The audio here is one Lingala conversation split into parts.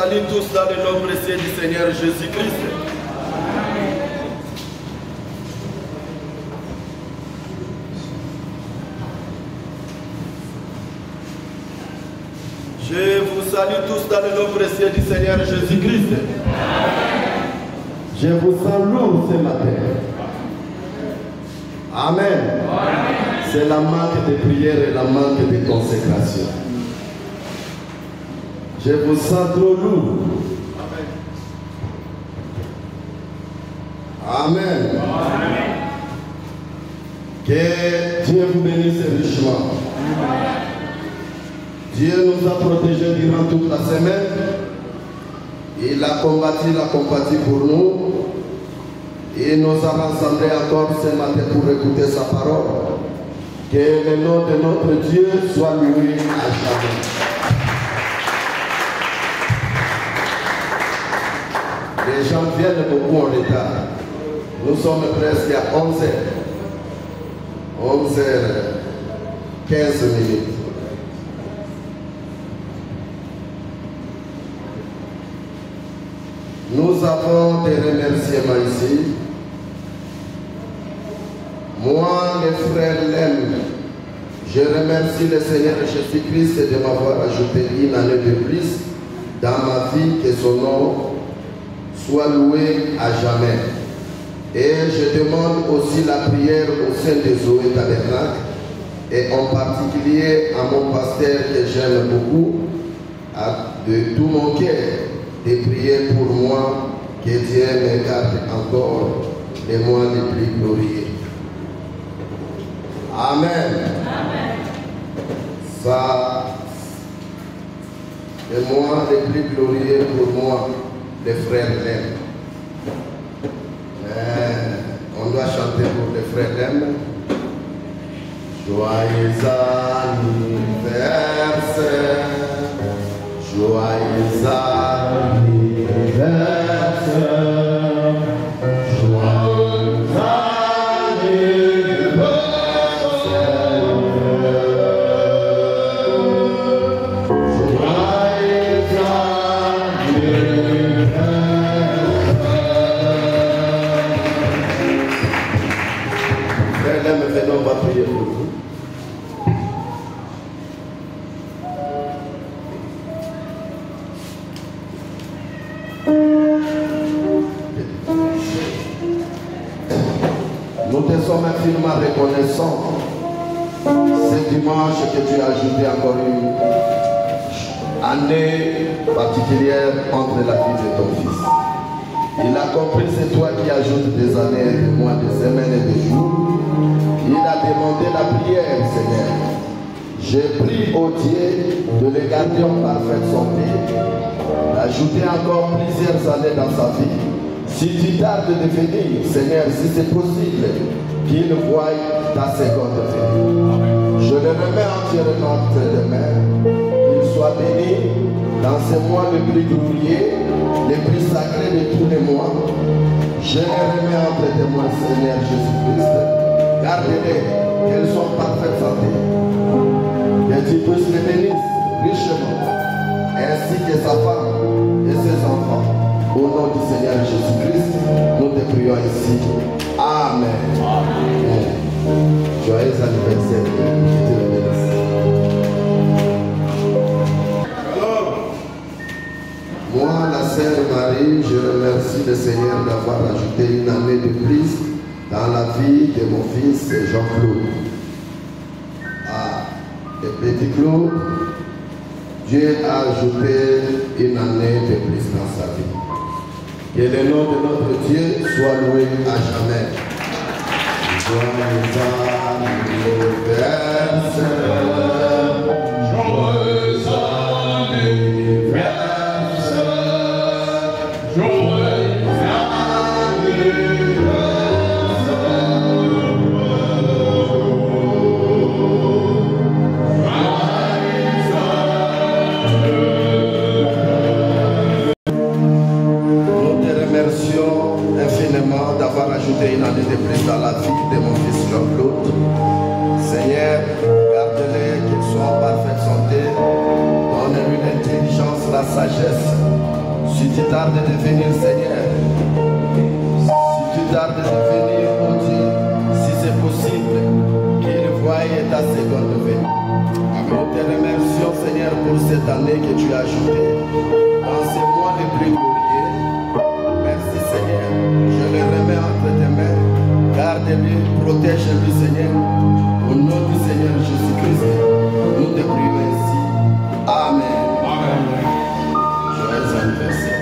salue tous dans le nom précieux du Seigneur Jésus-Christ. Je vous salue tous dans le nom précieux du Seigneur Jésus-Christ. Je vous sens lourd ce matin. Amen. C'est la manque de prière et la manque de consécration. Je vous sens trop lourd. Amen. Que Dieu vous bénisse richement. Dieu nous a protégés durant toute la semaine. Il a combattu pour nous. Il nous a rassemblés encore ce matin pour écouter sa parole. Que le nom de notre Dieu soit loué à jamais. Les gens viennent beaucoup en retard. Nous sommes presque à 11h. 11h15 minutes. Nous avons des remerciements ici. Moi, les frères l'aiment. Je remercie le Seigneur Jésus-Christ de m'avoir ajouté une année de plus dans ma vie, que son nom soit loué à jamais. Et je demande aussi la prière au sein des Zoé Tabernacle, et en particulier à mon pasteur que j'aime beaucoup, de tout mon cœur, de prier pour moi, que Dieu me garde encore les mois les plus glorieux. Amen. Amen. Ça, les mois les plus glorieux pour moi, les frères l'aiment. On doit chanter pour les frères l'aiment. Joyeux anniversaire, joyeux anniversaire, joyeux on va prier pour vous. Nous te sommes infiniment reconnaissants ce dimanche que tu as ajouté encore une année particulière entre la vie de ton fils. Il a compris, c'est toi qui ajoutes des années, des mois, des semaines et des jours. Il a demandé la prière, Seigneur. J'ai pris au Dieu de le garder en parfaite santé, d'ajouter encore plusieurs années dans sa vie. Si tu tardes de venir, Seigneur, si c'est possible, qu'il voie ta seconde venue. Je le remets entièrement entre tes mains. Qu'il soit béni dans ces mois les plus glorieux, les plus sacrés de tous les mois. Je les remets entre tes mains, Seigneur Jésus-Christ. Garde-les, qu'elles soient en parfaite santé. Que tu puisses les bénir richement, ainsi que sa femme et ses enfants. Au nom du Seigneur Jésus-Christ, nous te prions ici. Amen. Amen. Joyeux anniversaire. Que Dieu le bénisse. Moi, la Sainte Marie, je remercie le Seigneur d'avoir ajouté une année de plus dans la vie de mon fils Jean-Claude. Le petit Claude, Dieu a ajouté une année de plus dans sa vie. Que le nom de notre Dieu soit loué à jamais. Joyeux anniversaire, joyeux anniversaire, joyeux d'avoir ajouté une année de plus dans la vie de mon fils Jean-Claude. Seigneur, tu tardes de venir, Seigneur, si tu tardes de venir, mon Dieu, si c'est possible, qu'il voie ta seconde venue. Nous te remercions, Seigneur, pour cette année que tu as ajoutée dans ces mois les plus glorieux. Merci, Seigneur. Je le remets entre tes mains. Garde-lui, protège-lui, Seigneur. Au nom du Seigneur Jésus-Christ, nous te prions ainsi. Amen. Amen. Joyeux anniversaire.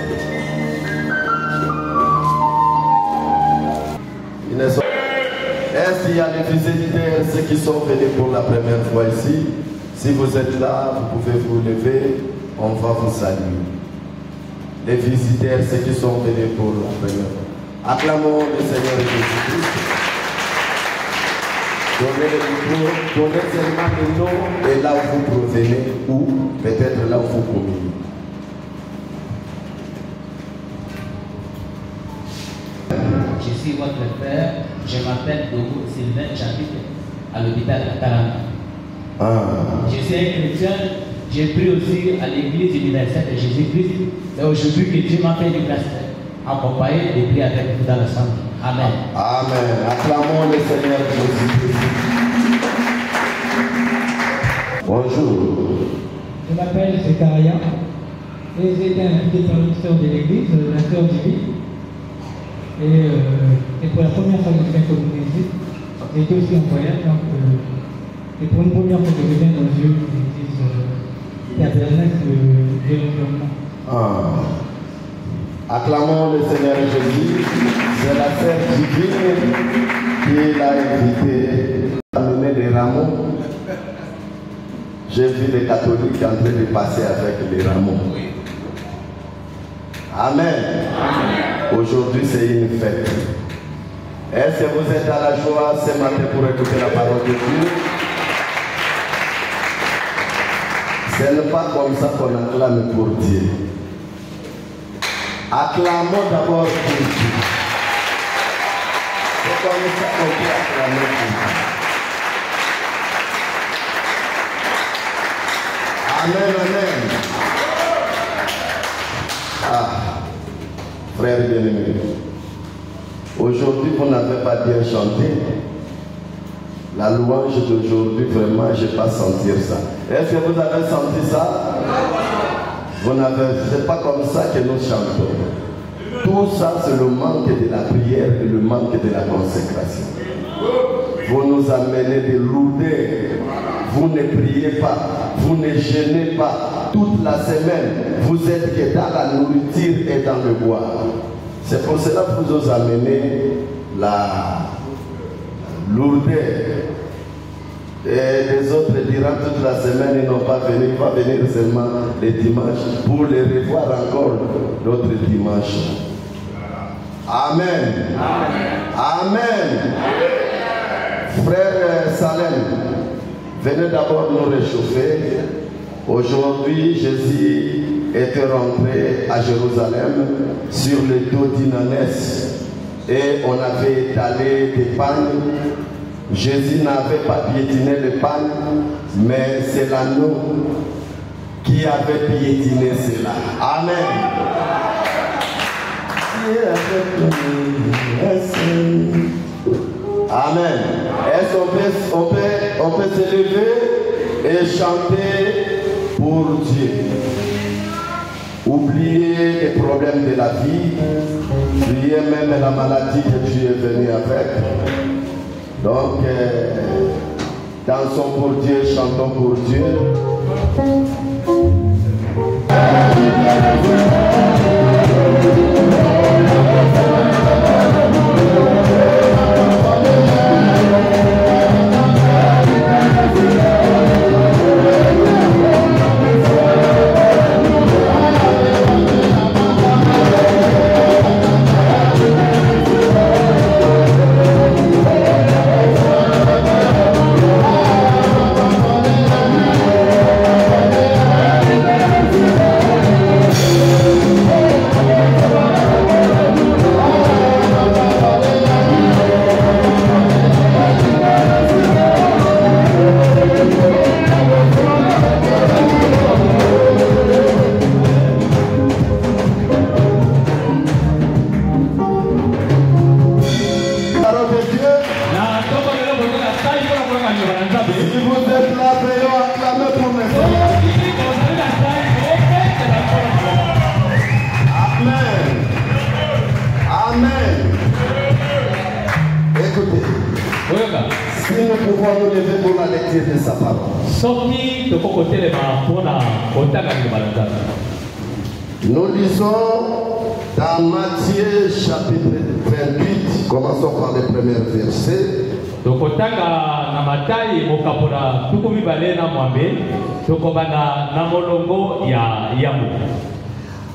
Est-ce qu'il y a des visiteurs, ceux qui sont venus pour la première fois ici? Si vous êtes là, vous pouvez vous lever, on va vous saluer. Les visiteurs, ceux qui sont venus pour la première fois. Acclamons le Seigneur Jésus-Christ. Donnez le micro, donnez seulement le nom et là où vous provenez, ou peut-être là où vous communiez. Je suis votre frère, je m'appelle Dogo Sylvain, j'habite à l'hôpital de Kalama. Je suis un chrétien, j'ai pris aussi à l'église universelle de Jésus-Christ. C'est aujourd'hui que Dieu m'a fait une grâce accompagné de prier avec vous dans le centre. Amen. Amen. Acclamons le Seigneur Jésus-Christ. Bonjour. Je m'appelle Zekaria et j'ai été invité par une sœur de l'église, la sœur Julie. Et pour la première fois que je fais communier ici, j'étais aussi en voyage, donc c'est pour une première fois que je viens dans une église tabernacle de l'environnement. Acclamons le Seigneur Jésus. C'est la sœur divine qui l'a invité à amener des rameaux. J'ai vu les catholiques en train de passer avec les rameaux. Amen. Aujourd'hui, c'est une fête. Est-ce que vous êtes à la joie ce matin pour écouter la parole de Dieu? Ce n'est pas comme ça qu'on acclame pour Dieu. Acclamons d'abord pour Dieu. C'est comme ça qu'on peut acclamer pour Dieu. Amen, amen. Frère bien-aimé, aujourd'hui vous n'avez pas bien chanté. La louange d'aujourd'hui, vraiment, je n'ai pas senti ça. Est-ce que vous avez senti ça? Vous n'avez, c'est pas comme ça que nous chantons. Tout ça, c'est le manque de la prière et le manque de la consécration. Vous nous amenez de lourdeur. Vous ne priez pas, vous ne jeûnez pas. Toute la semaine, vous êtes que dans la nourriture et dans le boire. C'est pour cela que vous nous amenez la lourdeur. Et les autres diront toute la semaine, ils n'ont pas venu, il va venir seulement les dimanches pour les revoir encore l'autre dimanche. Amen. Amen. Frère Salem, venez d'abord nous réchauffer. Aujourd'hui, Jésus était rentré à Jérusalem sur le dos d'Inanès et on avait étalé des pagnes. Jésus n'avait pas piétiné les pagnes, mais c'est l'agneau qui avait piétiné cela. Amen. Amen. Est-ce qu'on peut se lever et chanter pour Dieu? Oubliez les problèmes de la vie, oubliez même la maladie que tu es venu avec. Donc, dansons pour Dieu, chantons pour Dieu. nous lever pour la lecture de sa parole. Nous lisons dans Matthieu chapitre 28, commençons par les premiers versets.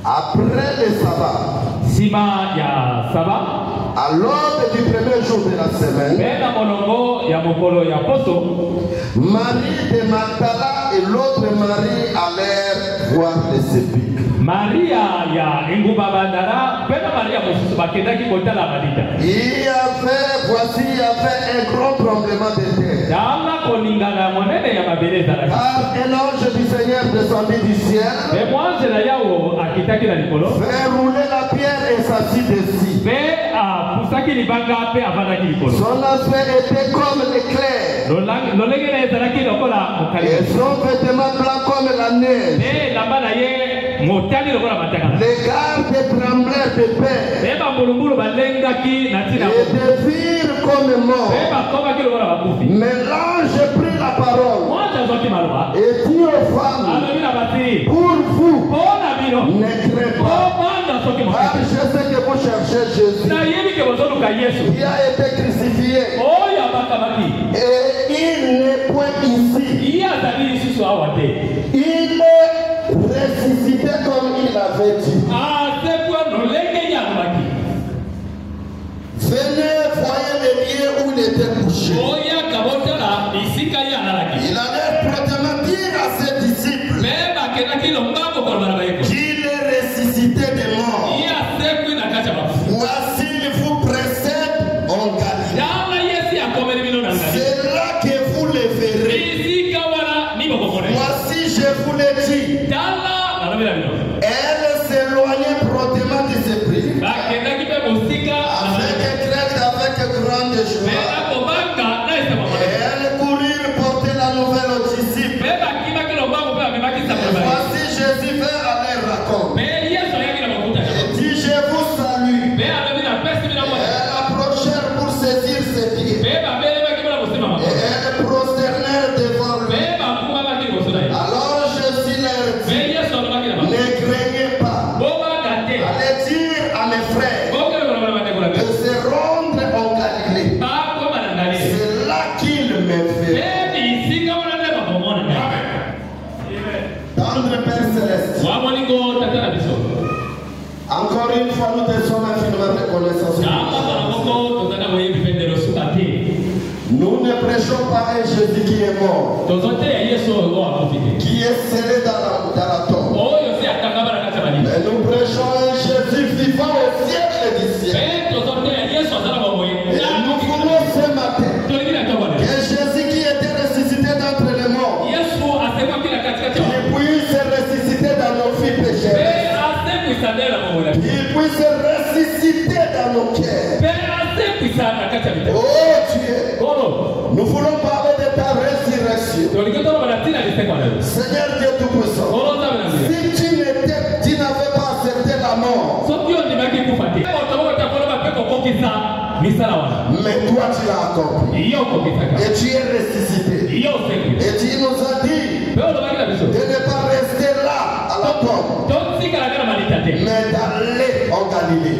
Après le sabbat, à l'aube du premier jour de la semaine, Marie de Magdala et l'autre Marie allèrent voir les sépulcres. Maria ya Ingubabandara, Pena Maria Bakendaki Kotala Malita. Il y avait un grand tremblement de terre. Car un ange du Seigneur descendit du ciel, fait rouler la pierre et s'assit dessus. Son aspect était comme l'éclair, et son vêtement blanc comme la neige. Les gardes tremblèrent de peur et de virent comme mort. Mais l'ange prit la parole et dit aux femmes, pour vous, ne craignez pas, car je sais que vous cherchez Jésus qui a été crucifié, et il n'est point ici. Il est ressuscité comme il avait dit. Venez, voyez le lieu où il était couché. Il allait promptement dire à ses disciples qu'il est ressuscité des morts. Voici, il vous précède en Galilée. C'est là que vous le verrez. Voici, je vous l'ai dit. Elle s'éloignait promptement de ses prières, avec grande joie. Elle courut porter la nouvelle aux disciples. Voici Jésus vint à leur raconter. Et dit, je vous salue. Elles approchèrent pour saisir ses pieds. Et elles prosternèrent devant lui. Alors Jésus leur dit, ne craignez pas. Allez dire à mes frères de se rendre en Galilée. C'est là qu'il me fait. Tendre Père Céleste, encore une fois nous te sommes infiniment reconnaissants. Nous ne prêchons pas un Jésus qui est mort, qui est scellé dans la tombe. Mais nous prêchons un Jésus vivant au ciel du ciel. Et nous voulons ce matin que Jésus qui était ressuscité d'entre les morts, qu'il puisse ressusciter dans nos vies pécheurs, qu'il puisse ressusciter dans nos cœurs. Oh Dieu, nous voulons parler de ta résurrection. Seigneur Dieu Tout-Puissant, si tu n'avais pas accepté la mort, mais toi tu l'as accompli et tu es ressuscité, et tu nous as dit de ne pas rester là à la tombe, mais d'aller en Galilée.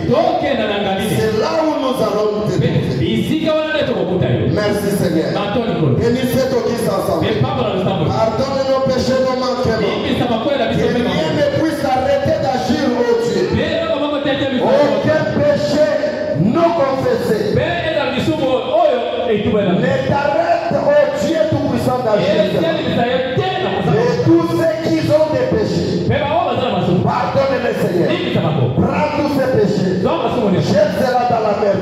C'est là où nous allons te trouver. Merci Seigneur. Bénis cet Auguste ensemble. Pardonne nos péchés, nos manquements. Que rien ne puisse arrêter d'agir, oh Dieu. Aucun péché non confessé ne t'arrête, oh Dieu Tout-Puissant, d'agir. Et tous ceux qui ont des péchés, pardonne-les Seigneur. Prends tous ces péchés, jette-les dans la mer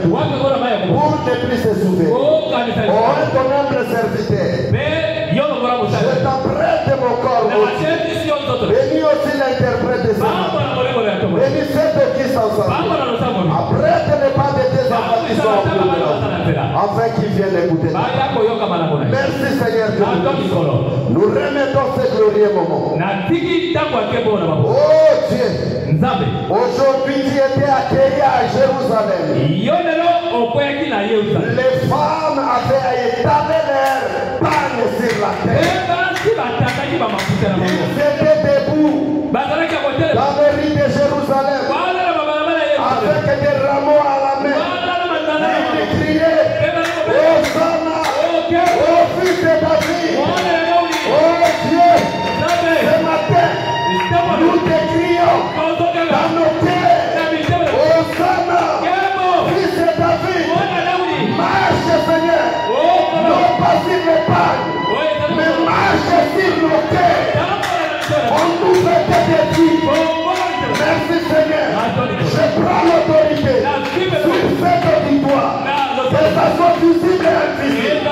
pour ne plus se souvenir. Oh ton humble serviteur, je t'apprête mon corps, oh Dieu. Bénis aussi l'interprète de ça. Bénis cet Auguste ensemble. Apprête les pas de tes enfants qui sont en afin qu'ils viennent écouter. Merci Seigneur Dieu. Nous remettons ce glorieux moment. Oh Dieu, Aujourd'hui, tu étais accueilli à Jérusalem. Les femmes avaient étalé leur panne sur la terre. Ils étaient debout dans les rues de Jérusalem avec des rameaux à la main. Ils criaient, Hosanna, au fils de David. Oh Dieu, ce matin, nous te crions dans nos cœurs. Hosanna, fils de David. Marche, Seigneur, non pas sur les pannes, mais marche sur nos cœurs. On nous fait des défis. Merci Seigneur. Je prends l'autorité sur cet auditoire. Que ça soit visible et invisible.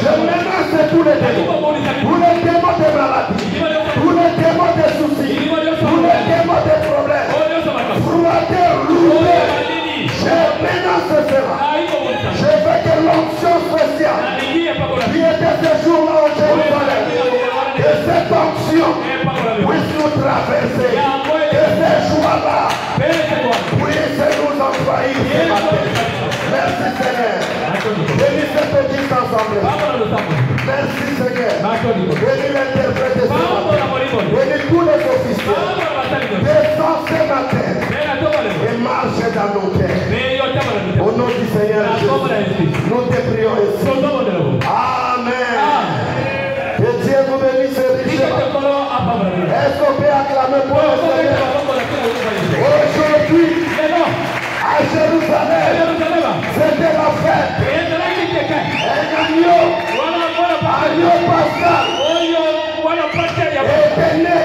Je menace tous les démons. Tous les démons de maladie. Tous les démons de soucis. Tous les démons de problèmes. Froideur, lourdeur. Je menace cela. Je veux que l'onction spéciale qui était ce jour-là au Jérusalem, que cette onction puisse nous traverser, que ces joies-là puissent nous envahir ce matin. Merci Seigneur. Bénis cette petite ensemble. Merci Seigneur. Bénis l'interprète ce matin. Bénis tous les officiers. Descends ce matin et marche dans nos cœurs. Au nom du Seigneur Jésus, nous te prions ici. Amen. Que Dieu vous bénisse richement. Est-ce qu'on peut acclamer pour le Seigneur? Aujourd'hui, à Jérusalem, c'était la fête. Un agneau pascal était né.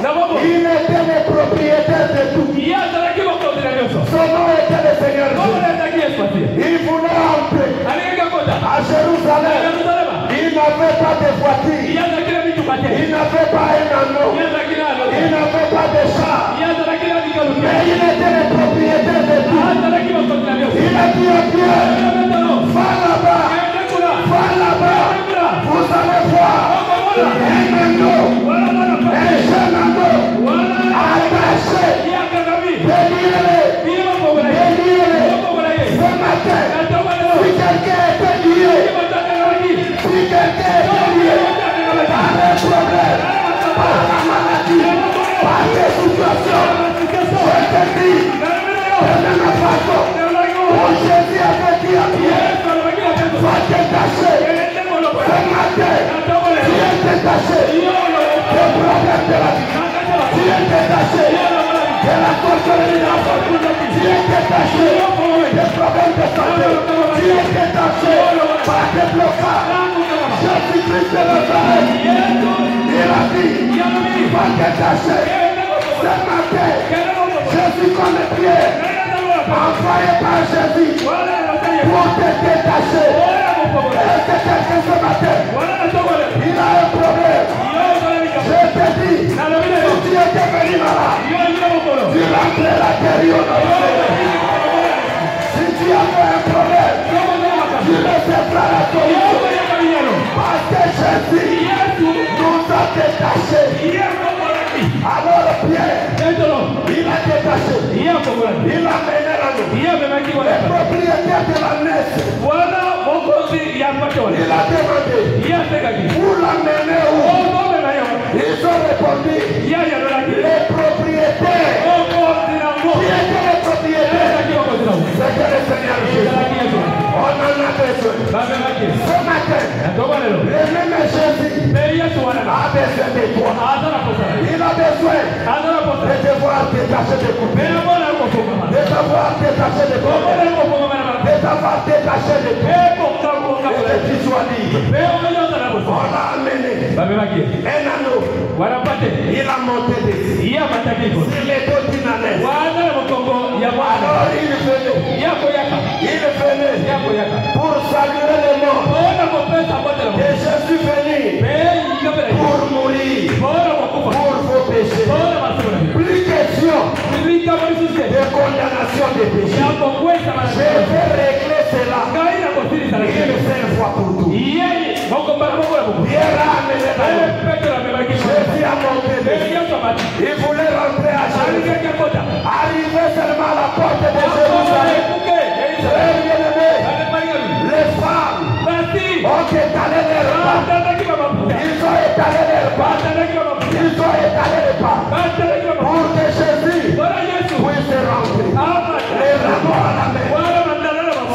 Alors, il était le propriétaire de tout. Son nom était le Seigneur Jésus. Il voulait entrer à Jérusalem. Il n'avait pas de voiture. Il n'avait pas un anneau. Il n'avait pas de char. Mais il était le propriétaire de tout. Il a dit à Pierre, va là-bas. Va là-bas. Vous allez voir un anneau. Un jeune anneau. Attaché. Déliez-le. Ce matin, si quelqu'un était lié, si quelqu'un était lié par les problèmes, par la maladie, par les situations, je te dis, de la même façon, où Jésus avait dit à Pierre, sois détaché. Ce matin, tu es détaché des problèmes de la vie. Tu es détaché de la sorcellerie de la vie. Tu es détaché des problèmes de santé. Tu es détaché par des blocages. Jésus-Christ de Nazareth, il a dit, va détacher. Ce matin, Jésus comme Pierre, envoyé par Jésus pour te détacher. Est-ce que quelqu'un ce matin, il a un problème? Je te dis, si tu étais venu malade, tu rentrais la guérison. Si tu avais un problème, tu recevras la solution. Parce que Jésus nous a détachés. Alors Pierre, il a détaché. Il a mené l'anneau. Le propriétaire de la naisse, il a demandé, vous l'amenez où? Ils ont répondu, les propriétaires. Qui étaient les propriétaires? C'était le Seigneur Jésus. On en a besoin. Ce matin, le même Jésus a besoin de toi. Il a besoin de te voir détaché de coups, de t'avoir détaché de problèmes, de t'avoir détaché de tout, et que tu sois libre. On l'a amené un anneau. Il a monté dessus. Il est ordinaire. Alors il venait pour saluer les morts. Et Jésus venait pour mourir pour vos péchés. Plus question de condamnation des péchés. Je vais régler cela une seule fois pour tout. Pierre a amené l'anneau. Jésus a monté Il voulait rentrer à Jérusalem. Arrivé seulement à la porte de Jérusalem. Les femmes ont étalé les repas. Ils ont étalé les repas. Ils ont étalé les repas. Pour que Jésus puisse rentrer. Les rameaux à la main.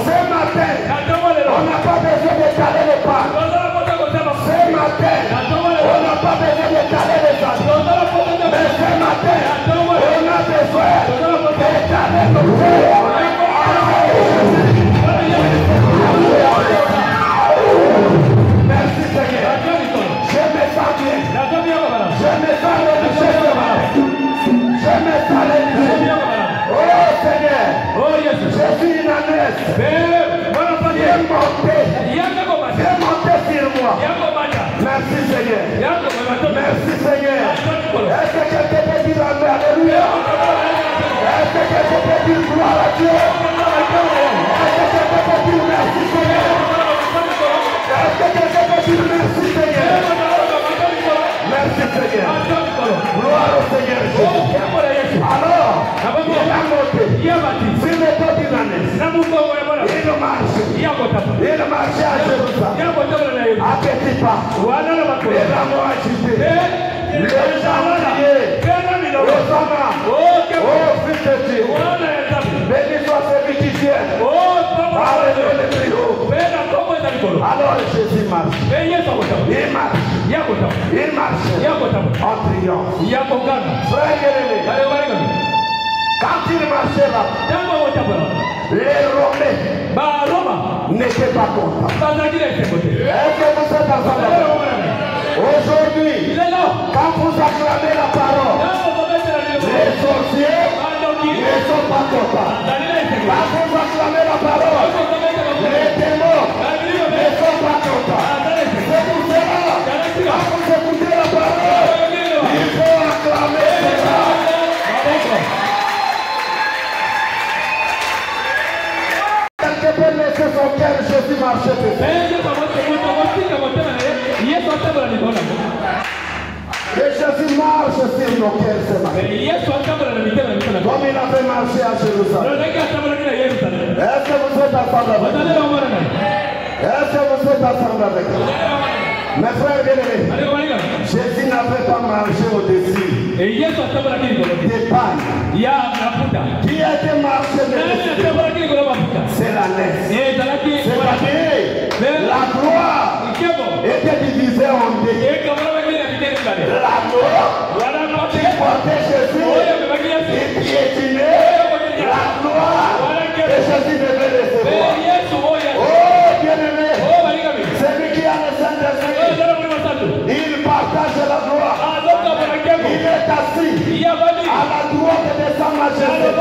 Ce matin, on n'a pas besoin d'étaler les repas. Ce matin, on n'a pas besoin d'étaler les avions. Mais ce matin, on a besoin d'étaler nos cœurs. Merci Seigneur. Je me sens bien. Je me sens rédigé ce matin. Je me sens rédigé. Oh Seigneur. Je suis une ânesse. Viens monter. Viens monter sur moi. Merci Seigneur. Merci Seigneur. Est-ce que quelqu'un peut dire Amen? Alléluia. Est-ce que quelqu'un peut dire gloire à Dieu? Est-ce que quelqu'un peut dire merci Seigneur? Est-ce que quelqu'un peut dire merci Seigneur? Merci Seigneur. Gloire au Seigneur Jésus. Alors, il a monté. Sur le dos d'une ânesse. Il marchait à Jérusalem. À petits pas. Et l'amour agité. Les gens Hosanna. Oh fils de Dieu. Béni soit celui qui vient. Alléluia le plus haut. Alors Jésus marche. Il marche. Il marche en triomphe. Frère Guéréné, quand il marchait là, les Romains n'étaient pas contents. Est-ce que vous êtes ensemble? Aujourd'hui, quand vous acclamez la parole, les sorciers ne sont pas contents. Quand vous acclamez la parole, les démons ne sont pas contents. C'est pour cela, quand vous écoutez la parole, il faut acclamer cela. Quelqu'un peut laisser son cœur, Jésus marcher dessus. Et Jésus marche sur nos cœurs ce matin. Comme il avait marché à Jérusalem. Est-ce que vous êtes ensemble avec nous? Est-ce que vous êtes ensemble avec nous? Mes frères bien-aimés, Jésus n'avait pas marché au-dessus des pagnes. Qui a été marché au-dessus? C'est la naisse. C'est-à-dire la gloire était divisée en deux. La gloire qui portait Jésus et piétinait la gloire que Jésus devait recevoir. Oh bien-aimé, celui qui a le Saint-Esprit, il partage la gloire. Il est assis à la droite de sa majesté.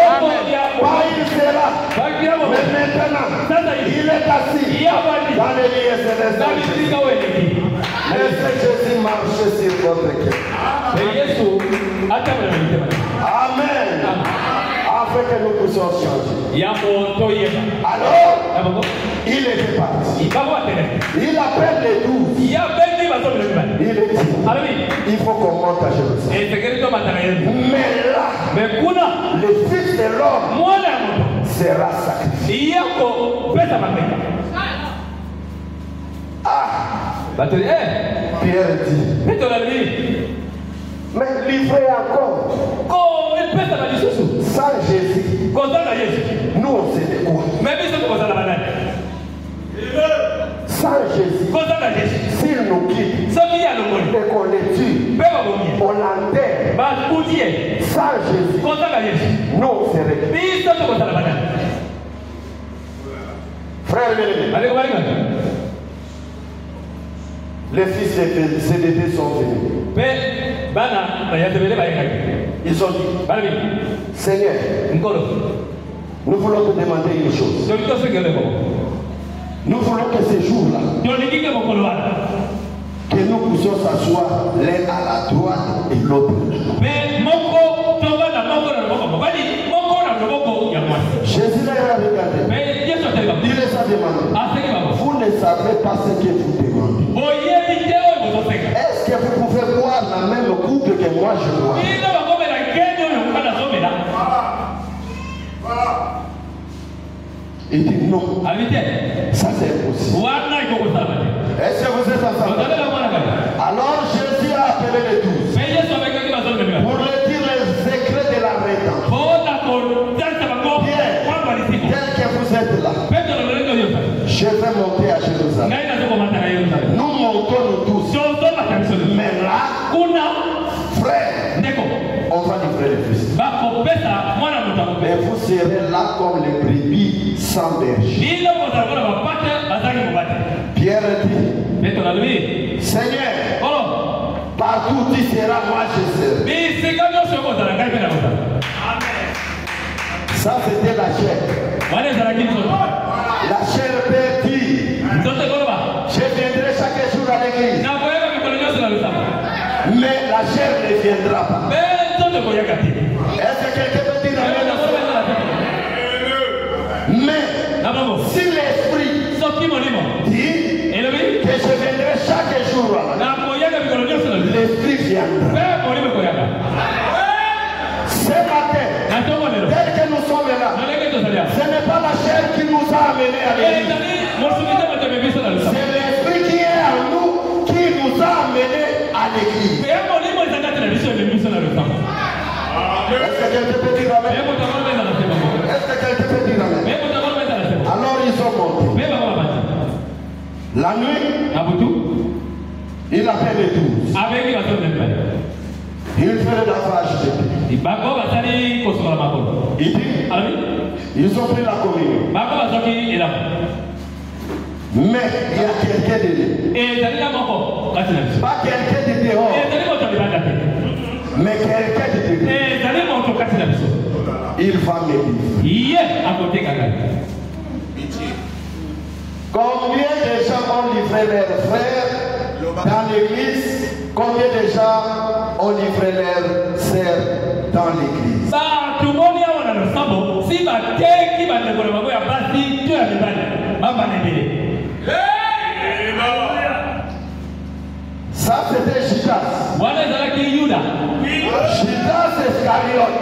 Pas il sera, mais maintenant, il est assis dans les lieux célestes. Laissez Jésus marcher sur votre cœur. Amen. Afin que nous puissions changer. Alors, il était parti. Il appelle les 12. Il est dit, il faut qu'on monte à Jérusalem. Mais là, le Fils de l'homme sera sacrifié. Pierre dit, mais livré encore sans Jésus, nous on sait de quoi. Sans Jésus, s'il nous quitte et qu'on les tue, on l'enterre. Sans Jésus, nous on serait. Frère bien-aimé, les fils de CDD sont venus. Ils ont dit, Seigneur, nous voulons te demander une chose. Nous voulons que ce jour-là, que nous puissions s'asseoir l'un à la droite et l'autre. Jésus les a regardés. Il les a demandé. Vous ne savez pas ce que vous demandez. Est-ce que vous pouvez boire la même coupe que moi? moi je dois. Il dit non. Ça c'est impossible. Est-ce que vous êtes ensemble? Alors Jésus a appelé les 12 pour leur dire les secrets de la rédemption. Tel que vous êtes là, je vais monter à Jérusalem. Nous montons nous tous. Mais là, frère, on va livrer les fils. Mais vous serez là comme les brebis sans berger. Pierre dit, Seigneur, partout où tu seras, moi je serai. Ça c'était la chair. La chair peut dire, je viendrai chaque jour à l'église. Mais la chair ne viendra pas. Est-ce que quelqu'un peut dire amen? Mais si l'esprit dit que je viendrai chaque jour à l'église, l'esprit viendra. Ce matin, tel que nous sommes là, ce n'est pas la chair qui nous a amenés à l'église. C'est l'esprit qui est en nous qui nous a amenés à l'église. Est-ce que quelqu'un peut dire amen? Est-ce que quelqu'un peut dire amen? Alors ils sont montés. La nuit, il appelle les 12. Il fait le lavage de pieds. Il dit, ils ont pris la communion. Mais il y a quelqu'un de lui. Pas quelqu'un de dehors. Mais quelqu'un de lui. Il va m'aider. Combien de gens ont livré leurs frères dans l'église? Combien de gens ont livré leurs sœurs dans l'église? Ça c'était Judas. Judas Iscariote.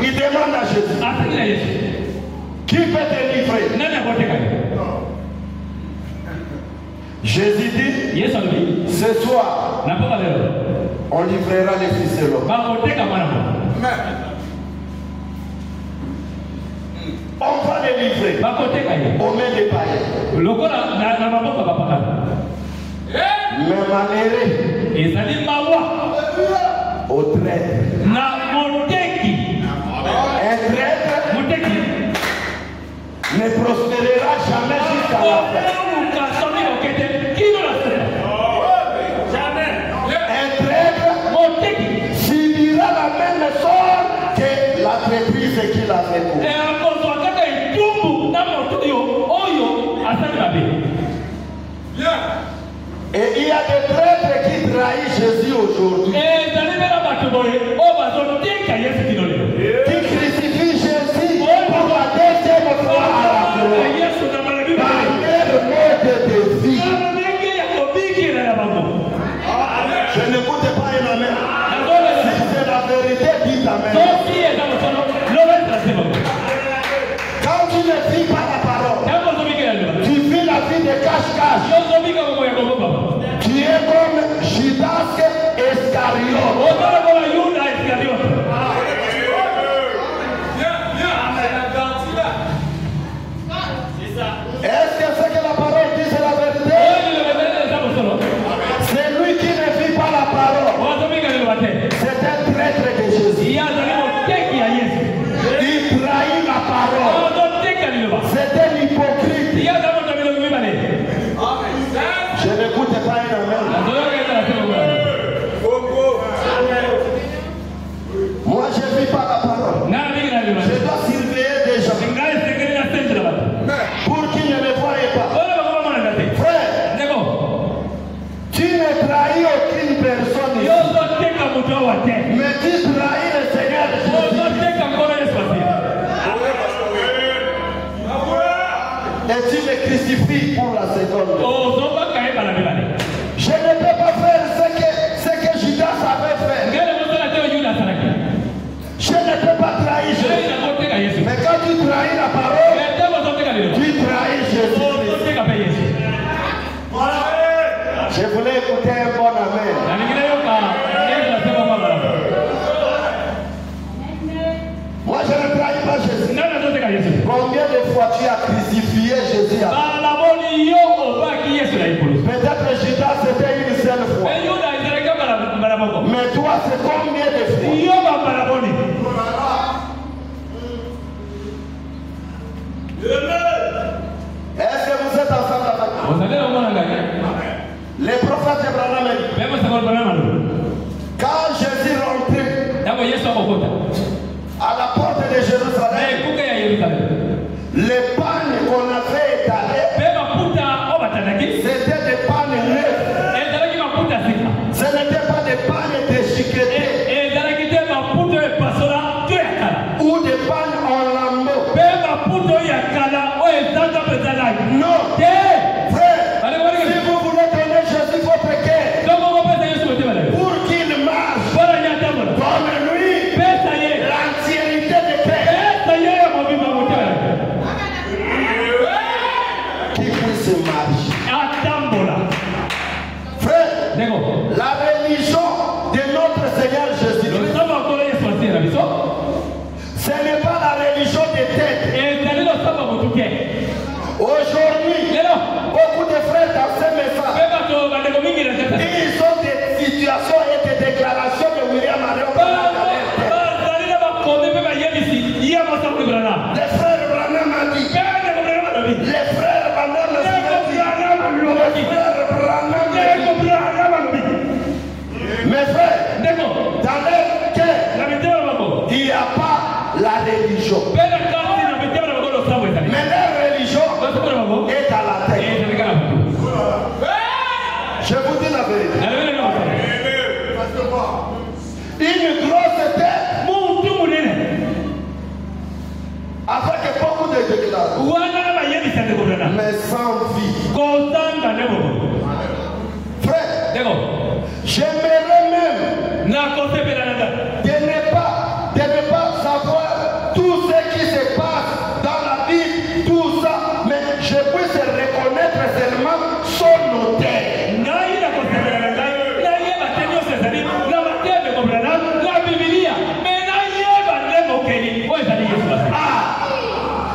Il demande à Jésus, qui peut te livrer? Jésus dit, ce soir, on livrera les fils de l'homme. On va les livrer aux mains des païens. Mais malheureux au traître. Un traître ne prospérera jamais jusqu'à la fin. Un traître subira la même sort que l'entreprise qu'il a fait. Et il y a des traîtres qui trahissent Jésus aujourd'hui. Qui crucifient Jésus pour la deuxième fois à la croix. Par leur mode de vie. Je n'écoute pas un amen. Si c'est la vérité, dites amen. Quand tu ne vis pas la parole, tu vis la vie de cache-cache. Tu es comme Judas Iscariote. Je voulais écouter un bon amen. Moi, je ne trahis pas Jésus. Combien de fois tu as crucifié Jésus? Peut-être Judas c'était une seule fois. Mais toi, c'est combien de fois? Est-ce que vous êtes ensemble avec moi? Les prophètes Abraham, quand Jésus rentrait à la porte de Jérusalem, les pannes qu'on avait étalées, c'était des pannes neuves. Ce n'était pas des pannes déchiquetées ou des pannes en lambeaux. Non, frère, si vous voulez donner Jésus votre cœur pour qu'il marche comme lui, l'entièreté de cœur, qu'il puisse marcher. Frère, la religion de notre Seigneur Jésus-Christ, ce n'est pas la religion des têtes. Aujourd'hui, beaucoup de frères dans ce message, ils ont des situations et des déclarations de William Marion. Les frères Branham m'a dit. Les frères Branham m'a dit. Mes frères, dans leur cœur, il n'y a pas la religion. Mais leur religion est à la tête. Je vous dis la vérité. Une grosse tête avec beaucoup de déclarations, mais sans vie. Frère, j'aimerais même de ne pas savoir tout ce qui se passe dans la vie, tout ça, mais je puisse reconnaître seulement son auteur.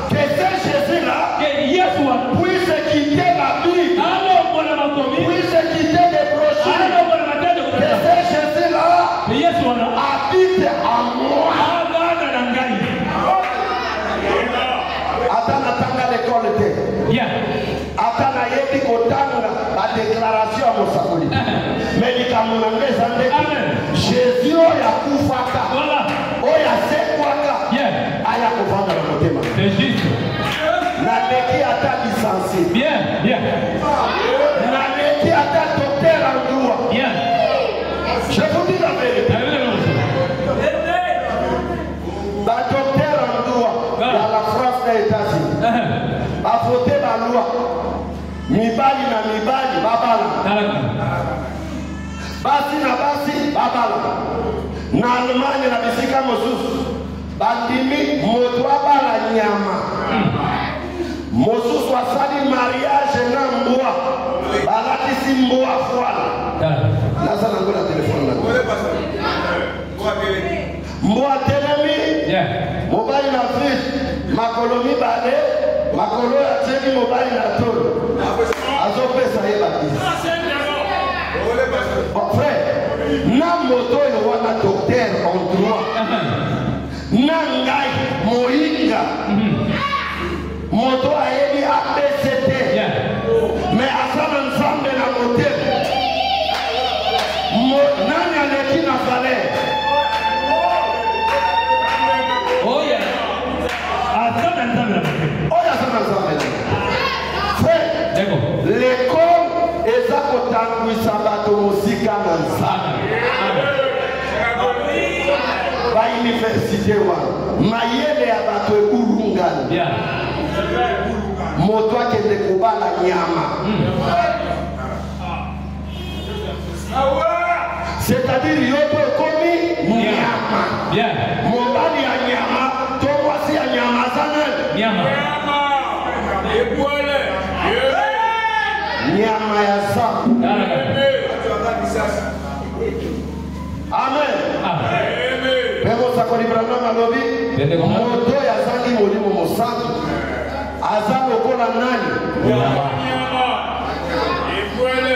Que ce Jésus-là puisse quitter la Bible, puisse quitter les brochures, que ce Jésus-là habite en moi. Attends l'école de attends yebi kotanga la déclaration à Mosakoli. Mais il a Jésus oya kufaka oya sekwaka aya kovanda na motema. C'est juste. Na leki ata licencié. Bien. Na leki ata docteur en droit. Bien. Je vous dis la vérité. La docteur en droit dans la France des États-Unis a voté la loi. Mibali na mibali babala. Basi na basi babala. Na Allemagne na bisika mosusu bandimi moto abala nyama. Mosusu asali mariage na mbwa. Balatisi mbwa fwala. Nasa nangola telefone na. Mbwa telemi. Mobile na fridge. Makolomi bale. Makolo ya teni mobile na tolo. Azopesa yeba kisi. Frère, na moto yo wana docteur en droit. Na ngai moinga. Moto ayebi ABCD. Mais asana nzambe na motel. Nani aleki na valeur? Oh yeah. Asana nzambe na motel. Oh yeah, asana nzambe na motel. Frère, l'école eza kotangwisa bato mosika na nzambe. Ba université wana mayele ya bato ekulungana. Moto akende kobala nyama. C'est-à-dire yoto ekomi nyama. Mobali ya nyama, tomwasi ya nyama sana. Nyama ya sa. Amen. Amen. Pemo sakoli Branham alobi. Moto ya zangi molimo mosantu. Azalo kola nani.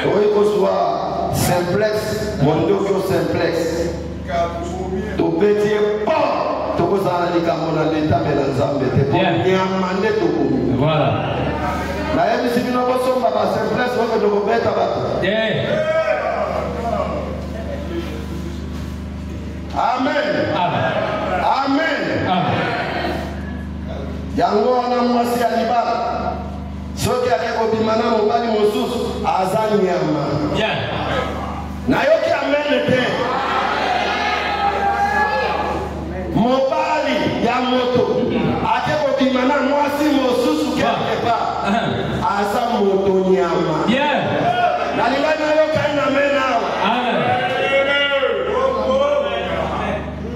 Oui, qu'on soit simplex, mon dojo simplex. Tu peux dire pas, tu peux aller comme on a l'état de la Zambie, tu peux y amender tout. Voilà. La MCB n'a pas son papa simplex, on peut le mettre à battre. Amen. Amen. Amen. Amen. Yango wana mwasi alibala. Soki akekobimana mobali mosusu aza nyama. Nayoki amen te. Mobali ya moto akekobimana mwasi mosusu quelque part aza moto nyama. Nalingai nayoka ina amen awa.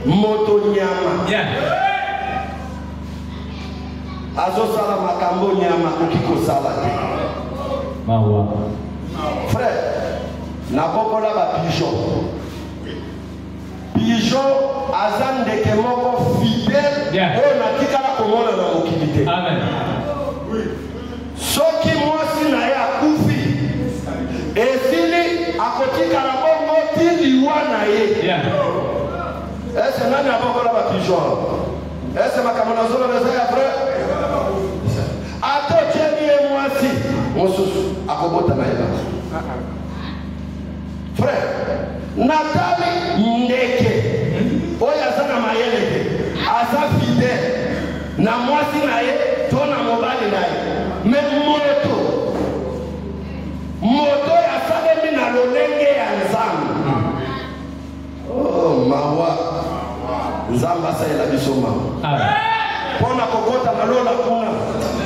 Moto nyama. Azosala makambo nyama kokikosala te. Frère, nakokola ba pigeon. Pigeon aza ndeke moko fidèle oyo natikala komona na mokili te. Soki mwasi na ye akufi esili akotikala bongo ti liwa na ye. Ese nani abokola ba pigeon? Ese makambo nazoloba eza ya vrai? Ato cheni ye mwasi mosusu akobota na ye. Frère, natali ndeke oyo aza na mayele te aza fidèle na mwasi na ye to na mobali na ye. Me moto yasalemi na lolenge ya Nzambe. Oh mawa Nzambe asalela biso mawa. Pona kokota na lola kuna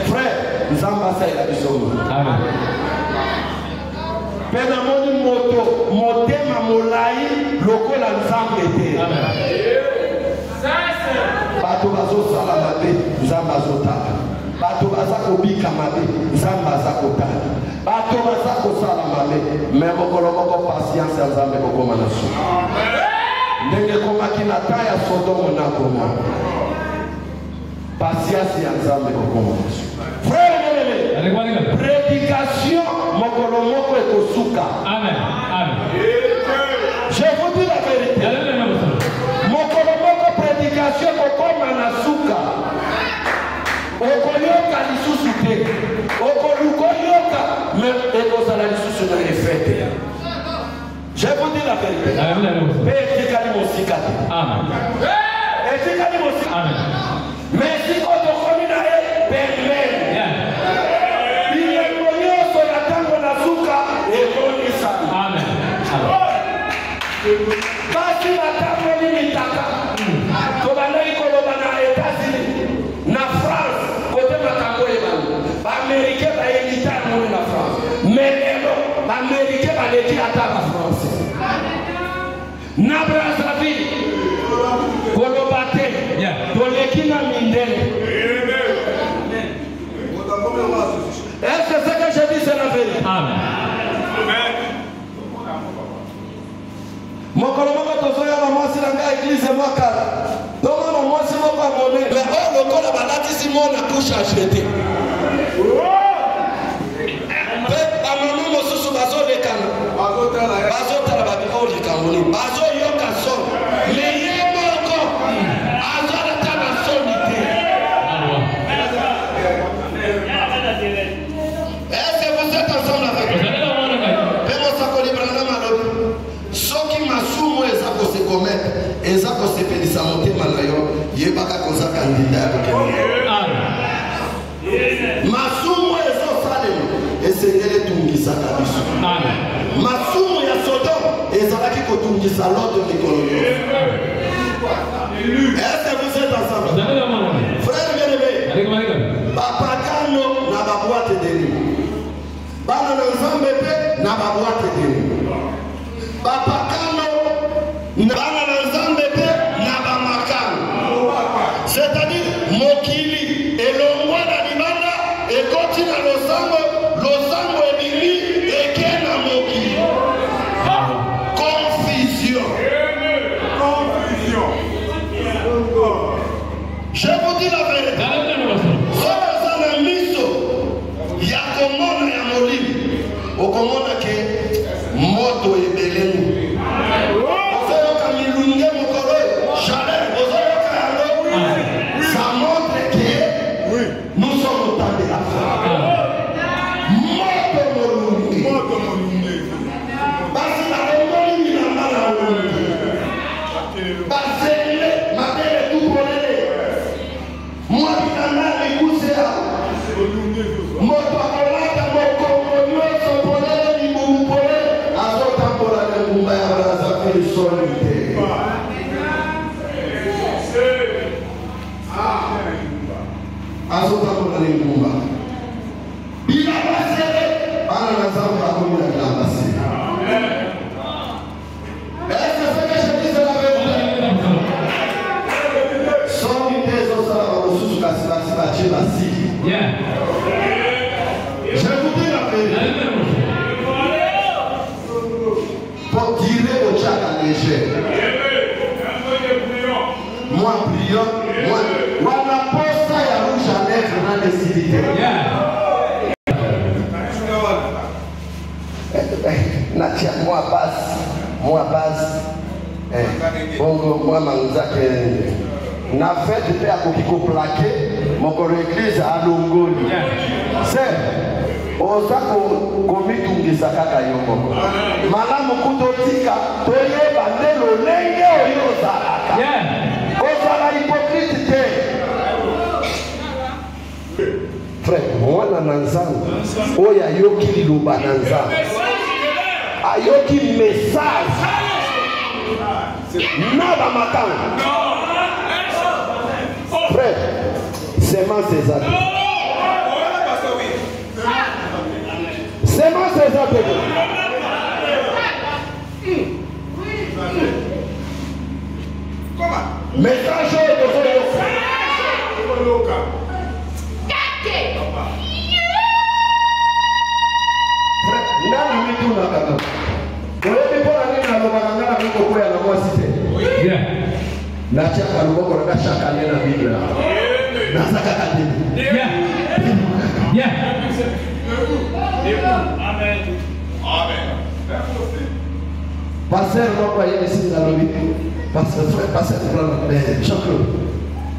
frère Nzambe asalela biso mawa. Pena moni moto motema molai lokola Nzambe te. Bato bazosala mabe Nzambe azotala. Bato baza kobika mabe Nzambe aza kotala. Bato baza kosala mabe mais mokolo moko patience ya Nzambe kokoma na suka. Ndenge komaki na ta ya Sodomo na Gomora. Patience ya Nzambe kokoma na suka. Frère, prédication mokolo moko ekosuka. Amen. Amen. Je vous dis la vérité. Mokolo moko prédication kokoma na suka. Okoyoka lisusu te. Okolukoyoka mais ekozala lisusu na efete. Je vous dis la vérité. Etikali mosika te. Amen. Etikali mosika. Amen. Mais si otokomi na ye pembeni. Basi matambo nini taka tobandaki koloba na États-Unis na France kote makambo ebani baamérike bayelita yango na France mais lelo baamérike baleki ata bafrance na Brazzaville koloba te toleki na mindele. Est-ce que ce que je dis c'est la vérité? Amen. Mokolo moko tozoya na mwasi na ngai église mwakala. Toma na mwasi moko amone. Mais oyo lokola balatisi mona couche à jeter. Pe bamama mosusu bazolekana. Bazotala babikoli kamoni. Bazoyoka son. Mais ye moko azolata na soni te. Est-ce que vous êtes ensemble avec moi? Masumo ezako se commettre ezako se pelisa motema na yo yebaka koza candidat ya masumo ezo salema esengele tungisa kabiso. Masumo ya Sodome ezalaki kotungisa l'autre mikolo. Est-ce que vous êtes ensemble? Frère bien-aimé, bapakano na baboite de nuit bana na Nzambe pe na baboite de nuit bapakano bana na Nzambe pe na bamakano. C'est-à-dire mokili elongwa na libanda ekoti na losango ebimi eke na mokili. Confusion. okomona ke moto ebele ozoyoka milunge mokolo chaleur ozoyoka yango ça montre que nous sommes au temps de la fin moto molunge basi na omoni milamba na molunge basele mabele tukolele mwa bilanga ekuse ya moto akolaka mokongo nyonso polele libumu polele azotambola na ngumba ya braza mpe soni te azotambola na ngumba bilamba sele bana na nzambe akomi na bilamba sele. Est-ce que c'est que je dis la vérité? Son idée, son salaire, on se souvient que c'est la je vous dis la vérité. Pour tirer au tchak à léger. Moi, prions. Moi, la poste à rouge à lèvres dans les civilités. Moi, base. Moi, manzake. Na fête pe akokiko plaqué moko l'église à Longoli. C'est osako komitungisa kaka yo moko. Malamu kutotika toyeba ndelo lenge oyo zalaka. Ozala hypocrite te. Frère, mwana na nzambe oyo ayoki liloba na nzambe ayoki message na bamatanga. Frère, sémence des amis. Sémence des amis. Message de na chaka luboko na chaka nena Biblia na saka kadini amen passer moko yeye singa lobi passer plan chakro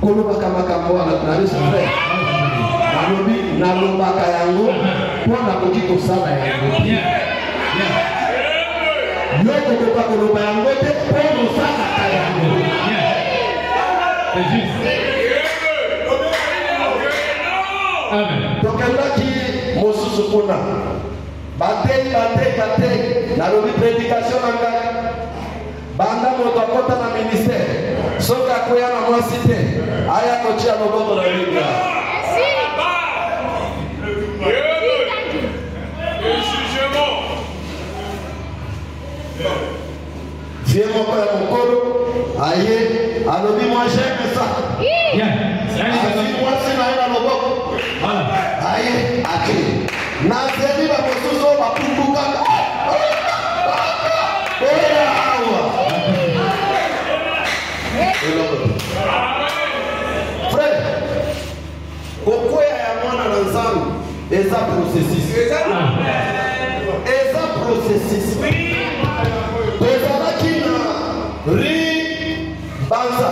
kolo baka mwana na leso frère lobi na lobaka yango pona kokiko sana yango yoko koka koloba yango te pona saka yango. Donc là qui mosusu kuna batei na lobi prédication nanga banda moto akota na ministère soka koya na mwasi te aya kochia loboko na Biblia Viens mon père mon colo aye alobi moi j'aime ça moi c'est na loboko aye ati na zeli ba mosusu ba pukuka frère pourquoi ya mwana na nzambe eza processus tozalaki na ri banza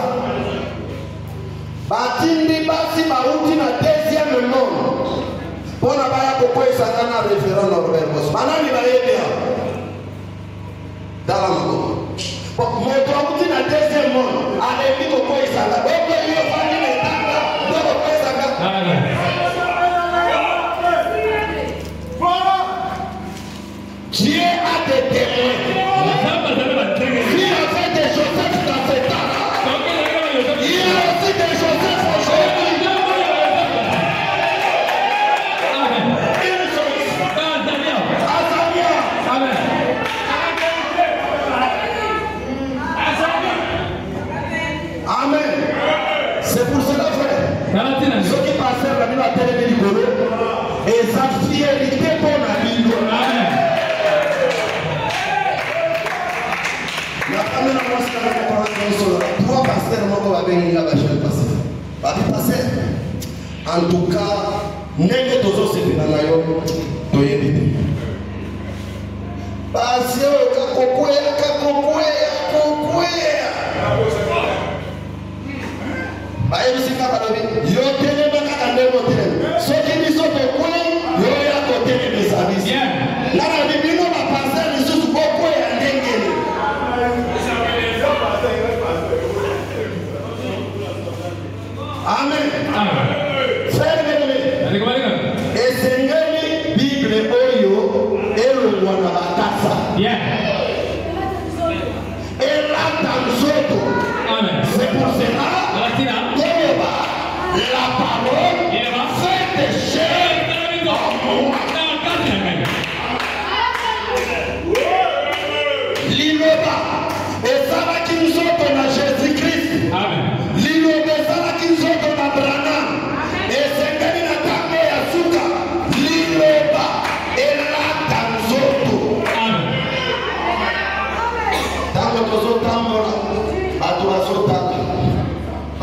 batindi basi bauti na deuxième monde mpona baya kokwesaka na référent Norbert Bos banani bayebi awa tala makoko moto auti na deuxième monde alembi kokwesaka oko yo fani na etanga to kokwesaka Dieu a des témoins. Il a fait des Joseph dans ces temps-là. Il y a aussi des Joseph aujourd'hui. Amen. C'est pour cela, frère. Ceux qui passent la nuit à télé du Golo et sa fidélité pour la vie. Amen. Trois pasteurs moko babenga bachel pasteur. Babi pasteur. En tout cas, ndenge tozo sepela na yo toyebi te.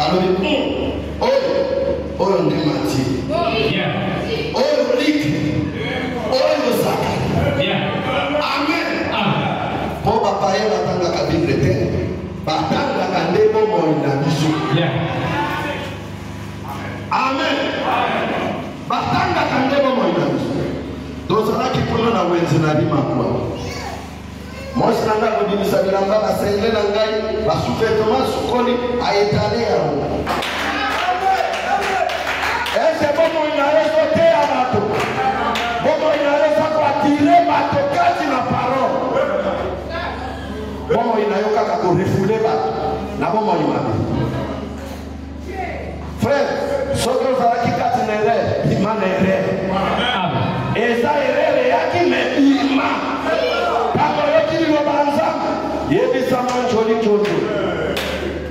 Alors, oh, ndimati. Oh, lik. Oh, saka. Amen. Pour papa et la tanga kabine de batanga kandebo moina bisu. Amen. Batanga kandebo moina bisu. Dozala ki pono na wenzi na lima kwa. Mosi nanga kudimisa bilamba basengele na ngai basufetoma sukoni aetale ya Mungu. Ese bomo inaweza tea bato. Bomo inaweza kuatire bato kati na parole. Bomo inayoka kakurifule bato. Na bomo imabi. Frère, soko zaraki kati nere, imane ere. Eza ere yaki me ima. Kako yoti lo banza. Yebi saman joli jojo.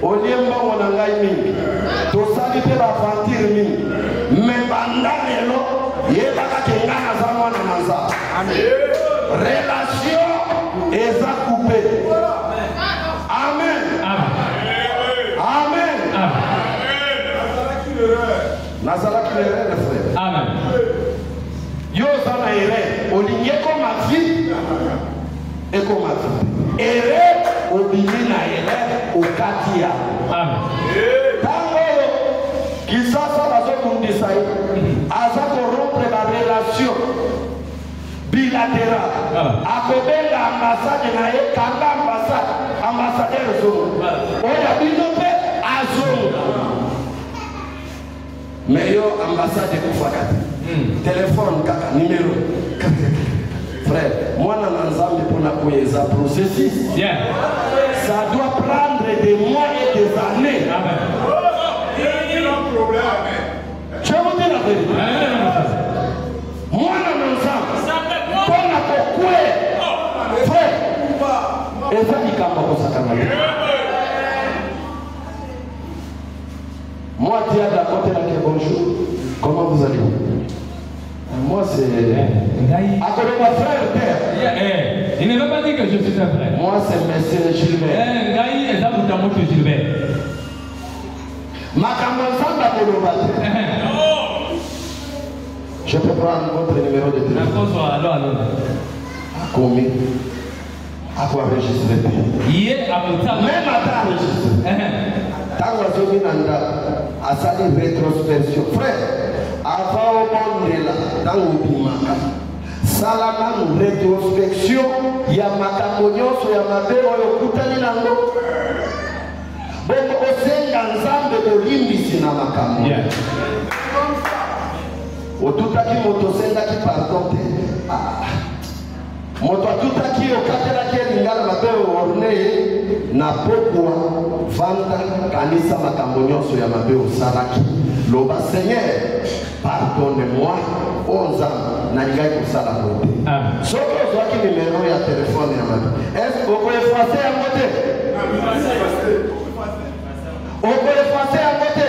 Oliemba wana ngai mingi. Tosali te ba fantir mingi. Membandalelo yebaka kengana za mwana manza. Amen. Relation eza coupé. Amen. Amen. Amen. Nazalaki lere frère. Amen. Yo zana ere olingeko mafi eko mafi. Ere obili na ere okatia. Amen. Tango kisasa bazokundisa aza corrompre la relation bilatérale. Akobenga ambassade na ye kanga ambassadeur zo. Oya binope azo. Mais yo ambassade kufakati. Téléphone kaka numéro. Frère, moi na nzambe pona koyeza processus. Ça doit prendre des mois et des années. Amen. Je vous dis la vérité. Moi, non, pour la pourquoi, frère, et ça, il campe pour ça. Moi, tu as d'apporter la bonjour. Comment vous allez? Moi, c'est. À côté de ma frère, père. Il ne veut pas dire que je suis un frère. Moi, c'est monsieur Gilbert. Gilbert. Je peux prendre votre numéro de téléphone. Combien? À quoi enregistrer? Même à enregistrer. Tant que je viens à salir rétrospection. Frère, avant au monde là, dans le Bimaka, salama rétrospection, il y a Makamonioso, il y a Mabero, il y a Kutalinango. Boko osenga nzambe olimbisi na makambo. Otutaki moto sendaki pardon te. Moto atutaki okatelaki elingala mabe orne na pokwa vanda kanisa makambo nyonso ya mabe osalaki. Loba Seigneur, pardonne-moi, onza na ngai kosala bote. Soki ozwaki numéro ya telefone ya mabe. Est-ce que vous effacer à côté? On peut effacer à côté.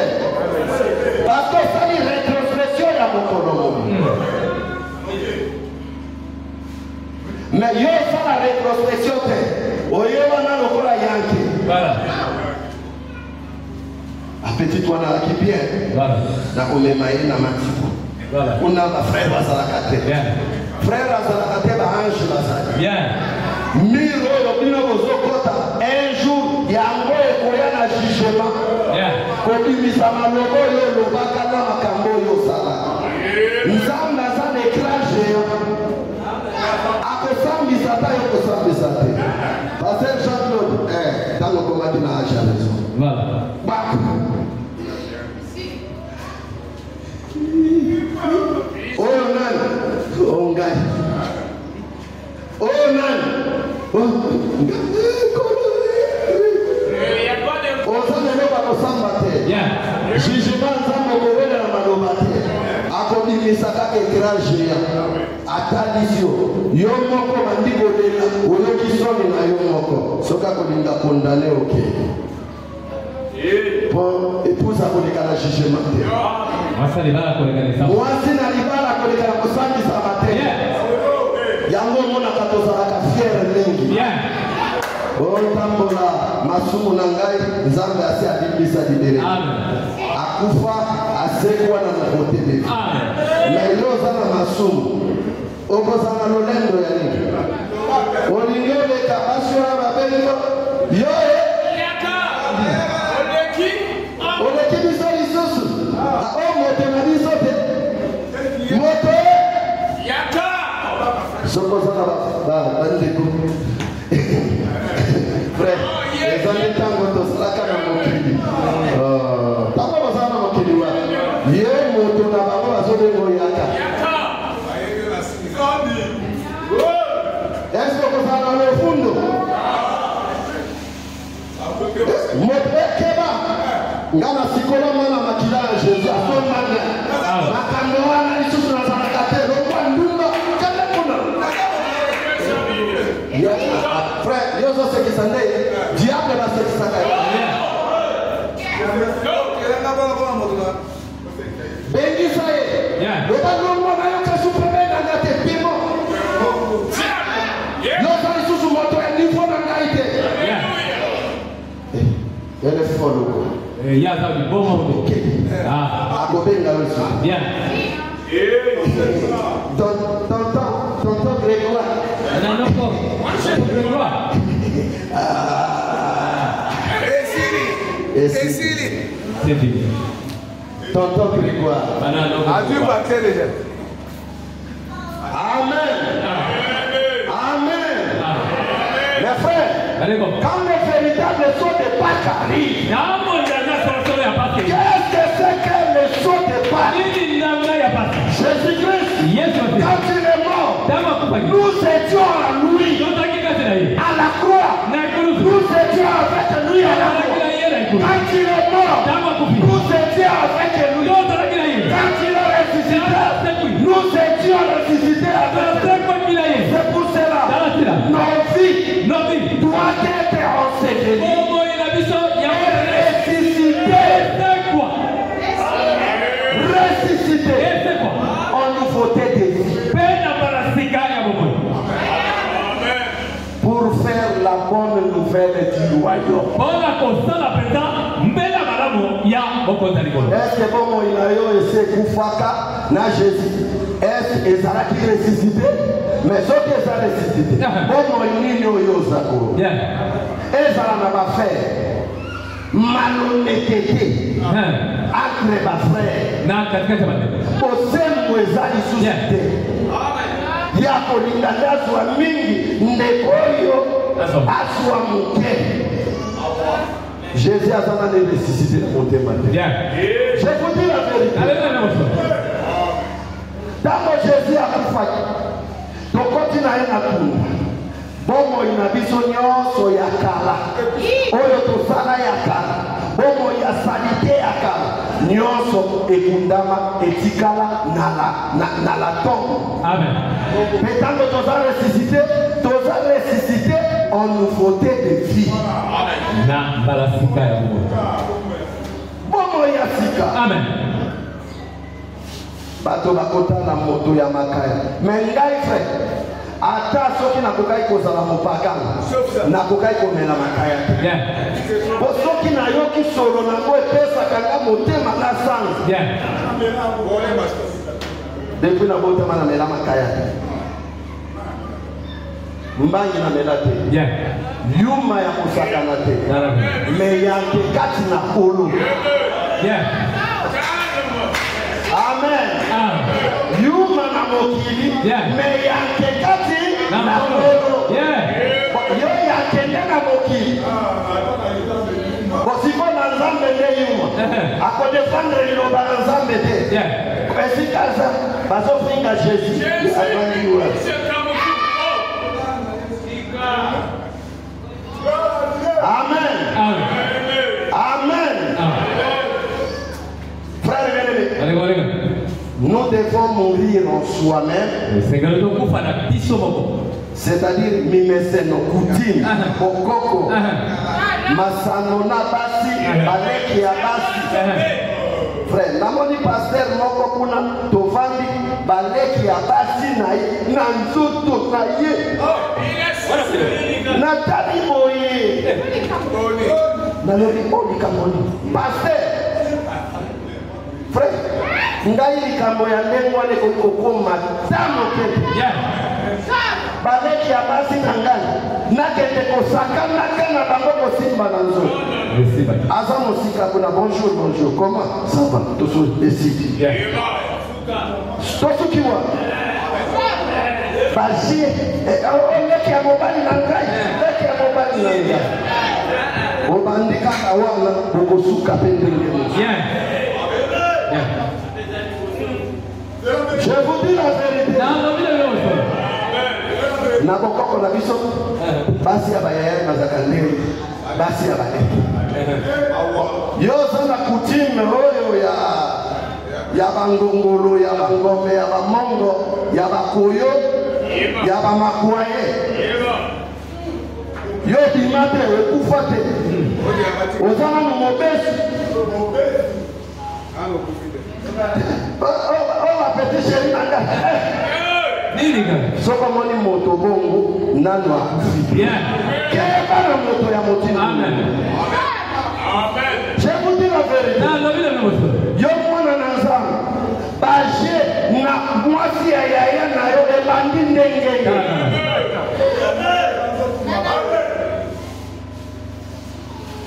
Parce que ça dit rétrospection à mon colombo. Mais il y a la rétrospection. Il y a le yanké. Voilà. Petit toi qui bien. Voilà. Dans le même na matiko. Voilà. On a ma frère Azalakate. Bien. Frère Azalakate ba ange bazali. Bien. Miro yobino bozokota. Un jour yango ekoya na jugement. Bien. Kobimisa malobo yo lobaka na makambo yo sala. Nzambe azana écrasé. Akosambisa ta yo kosambisa te. Pasteur Jean-Claude, dans le combat na acha raison. Voilà. Oh nan, oh ngai. Oh nan. Oh sana leo bakosamba te. Yeah. Jugement nzambe kowela na maloba te. Akobimisa kaka écrasé ya. Atalisio. Yo moko mandiko lela, oyoki soni na yo moko. Soka kolinga condamné OK. Pour épouse à koleka na jugement te. Mwasa libala koleka na sababu. Mwasi na libala koleka na kosangi sabate. Yango mona katozala ka fier mingi. Bien. Oh otambola masumu na ngai nzambe asi abimisa libere akufa asekwa na kote de mais lelo oza na masumu okozala lolendo ya nini olingi oleka basura babelelo yo oleki biso lisusu o moto na biso te moto sokozala bandeko frère ezali ntango tosalaka na mokili ntango bazala na mokili wa ye moto na bango bazobengo yaka eske okozala na lofundo moto ekeba nga na sikola mwana makila ya jésus asomanga makambo wana lisusu nazalaka te lokwa ndumba frère, Dieu a ce qui s'en est. Diable a ce qui s'en est. Béni soyez. Le ballon moi n'a pas supprimé dans la tête piment. L'autre est sous moto et niveau dans la tête. Elle est folle. Il y a ça du bon moment. À côté de la leçon. Bien. Tonton Grégoire. Non, Grégoire. C'est fini. Tonton Grégoire. As-tu battu les gens? Amen. Amen. Mes frères, quand les véritables sauts de Pâques arrivent, qu'est-ce que c'est que le saut de Pâques? Jésus-Christ, quand il est mort, nous étions à lui, à la croix. Nous étions avec lui à la croix. Quand il est mort, nous étions avec lui. Quand il est ressuscité, nous étions ressuscités avec lui. C'est pour cela, nos vies doivent être ensevelies. Ressuscité en nouveauté de vie. Pour faire la bonne nouvelle du royaume. Est-ce que bon il a eu essayé Koufaka na Jésus? Est-ce qu'ils ont ressuscité? Mais ce qu'ils ont ressuscité, bon il n'y a eu Zako. Ils ont fait malhonnêteté entre les frères. Au sein où ils ont ressuscité. Yako lingadazwa mingi ndekoyo aswa muke. Jésus a donné des ressuscité de monter maintenant. Je vous dis la vérité. D'abord Jésus a fait. Donc quand il a un atout, bomo inabiso nyonso ya kala. Oyo tosala ya kala. Bomo ya salite ya kala. Nyonso ekundama etikala na la tombe. Amen. Mais tant que tu as ressuscité en nouveauté de vie. Amen. Bato bakota na moto ya makaya. Mais ngai frère, ata soki nakokai kozala mopakanga, nakokai komela makaya. Po soki nayoki solo nango epesaka nga motema na sanza. Depuis na botama na mela makaya. Mbangi na mela te. Yuma ya kusakana te. Me yanke kati na kolo. Amen. Yuma na mokili. Me yanke kati na kolo. Yo yanke na mokili. Bosiko na nzambe nde yuma. Ako defendre liloba na nzambe te. Esikaza bazofinga Jésus. Amen. Amen. Frère bien-aimé, nous devons mourir en soi-même. C'est-à-dire mimese no kutini, okoko, masanona basi, baleki ya basi. Frère, namoni pasteur moko kuna tovandi baleki ya basi na na ye na nzoto na ye natali boye nalobi o likambo nini paster frère ngai likambo ya ndenge wana ekoki kokoma ta moke baleki ya basi na ngai nakende kosakanaka na bango kosimba na nzoto aza mosika kuna bonjour bonjour comment ça va toso esiki tosukiwa basie leki ya mobali na ngai leki ya mobali na ngai obandi kaka wana okosuka mpe ndenge mosu. Je vous dis la vérité. Na bokoko na biso basi ya bayaya bazaka ndenge basi ya baleki yo zana kutime oyo ya bangongolo ya bangombe ya bamongo ya bakoyo ya bamakwaye yo bimate ekufa te ozana na mobesi bapeti sheri nanga soko moni moto bongo nano akufi keba na moto ya motima. Je vous dis la vérité. Yo mwana na nzambe baje na mwasi ya yaya na yo ebandi ndenge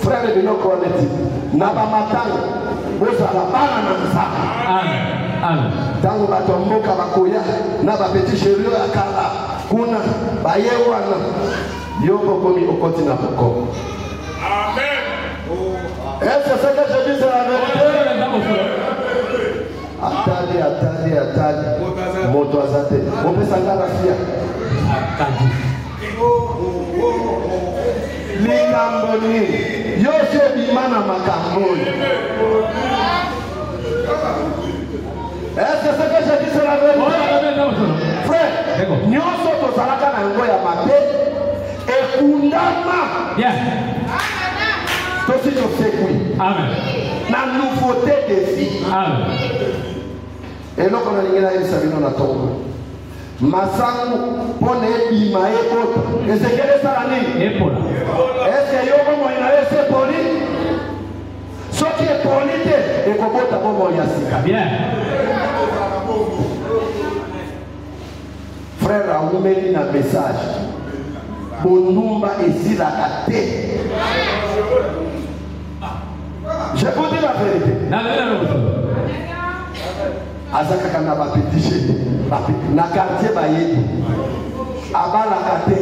frère biloko wana ti na bamatanga bozala bana na nzambe ntango bato mboka bakoya na bapeti sheri ya kala kuna baye wana yo bokomi okoti na bokoko. Est-ce que c'est que je dis la vérité? Attendez. Moto azate. On peut s'en la fia. Likamboni. Yo se bimana makamboni. Est-ce que c'est que je dis la vérité? Frère, nous sommes tous à la canne ya mabe. Et kundama. Amen. La nouveauté des vies. Amen. Et donc on a dit là il s'agit de la tombe. Masangu pone imae poto. Et c'est quel est ça l'année? Épaule. Est-ce que yobo mo inae se poli? Ce qui est polité et qu'on peut d'abord yasika. Bien. Frère, on met un message. Bonumba ici la gâté. Je vous dis la vérité. Azaka kana ba petit chez na quartier ba yetu. Aba la gâté.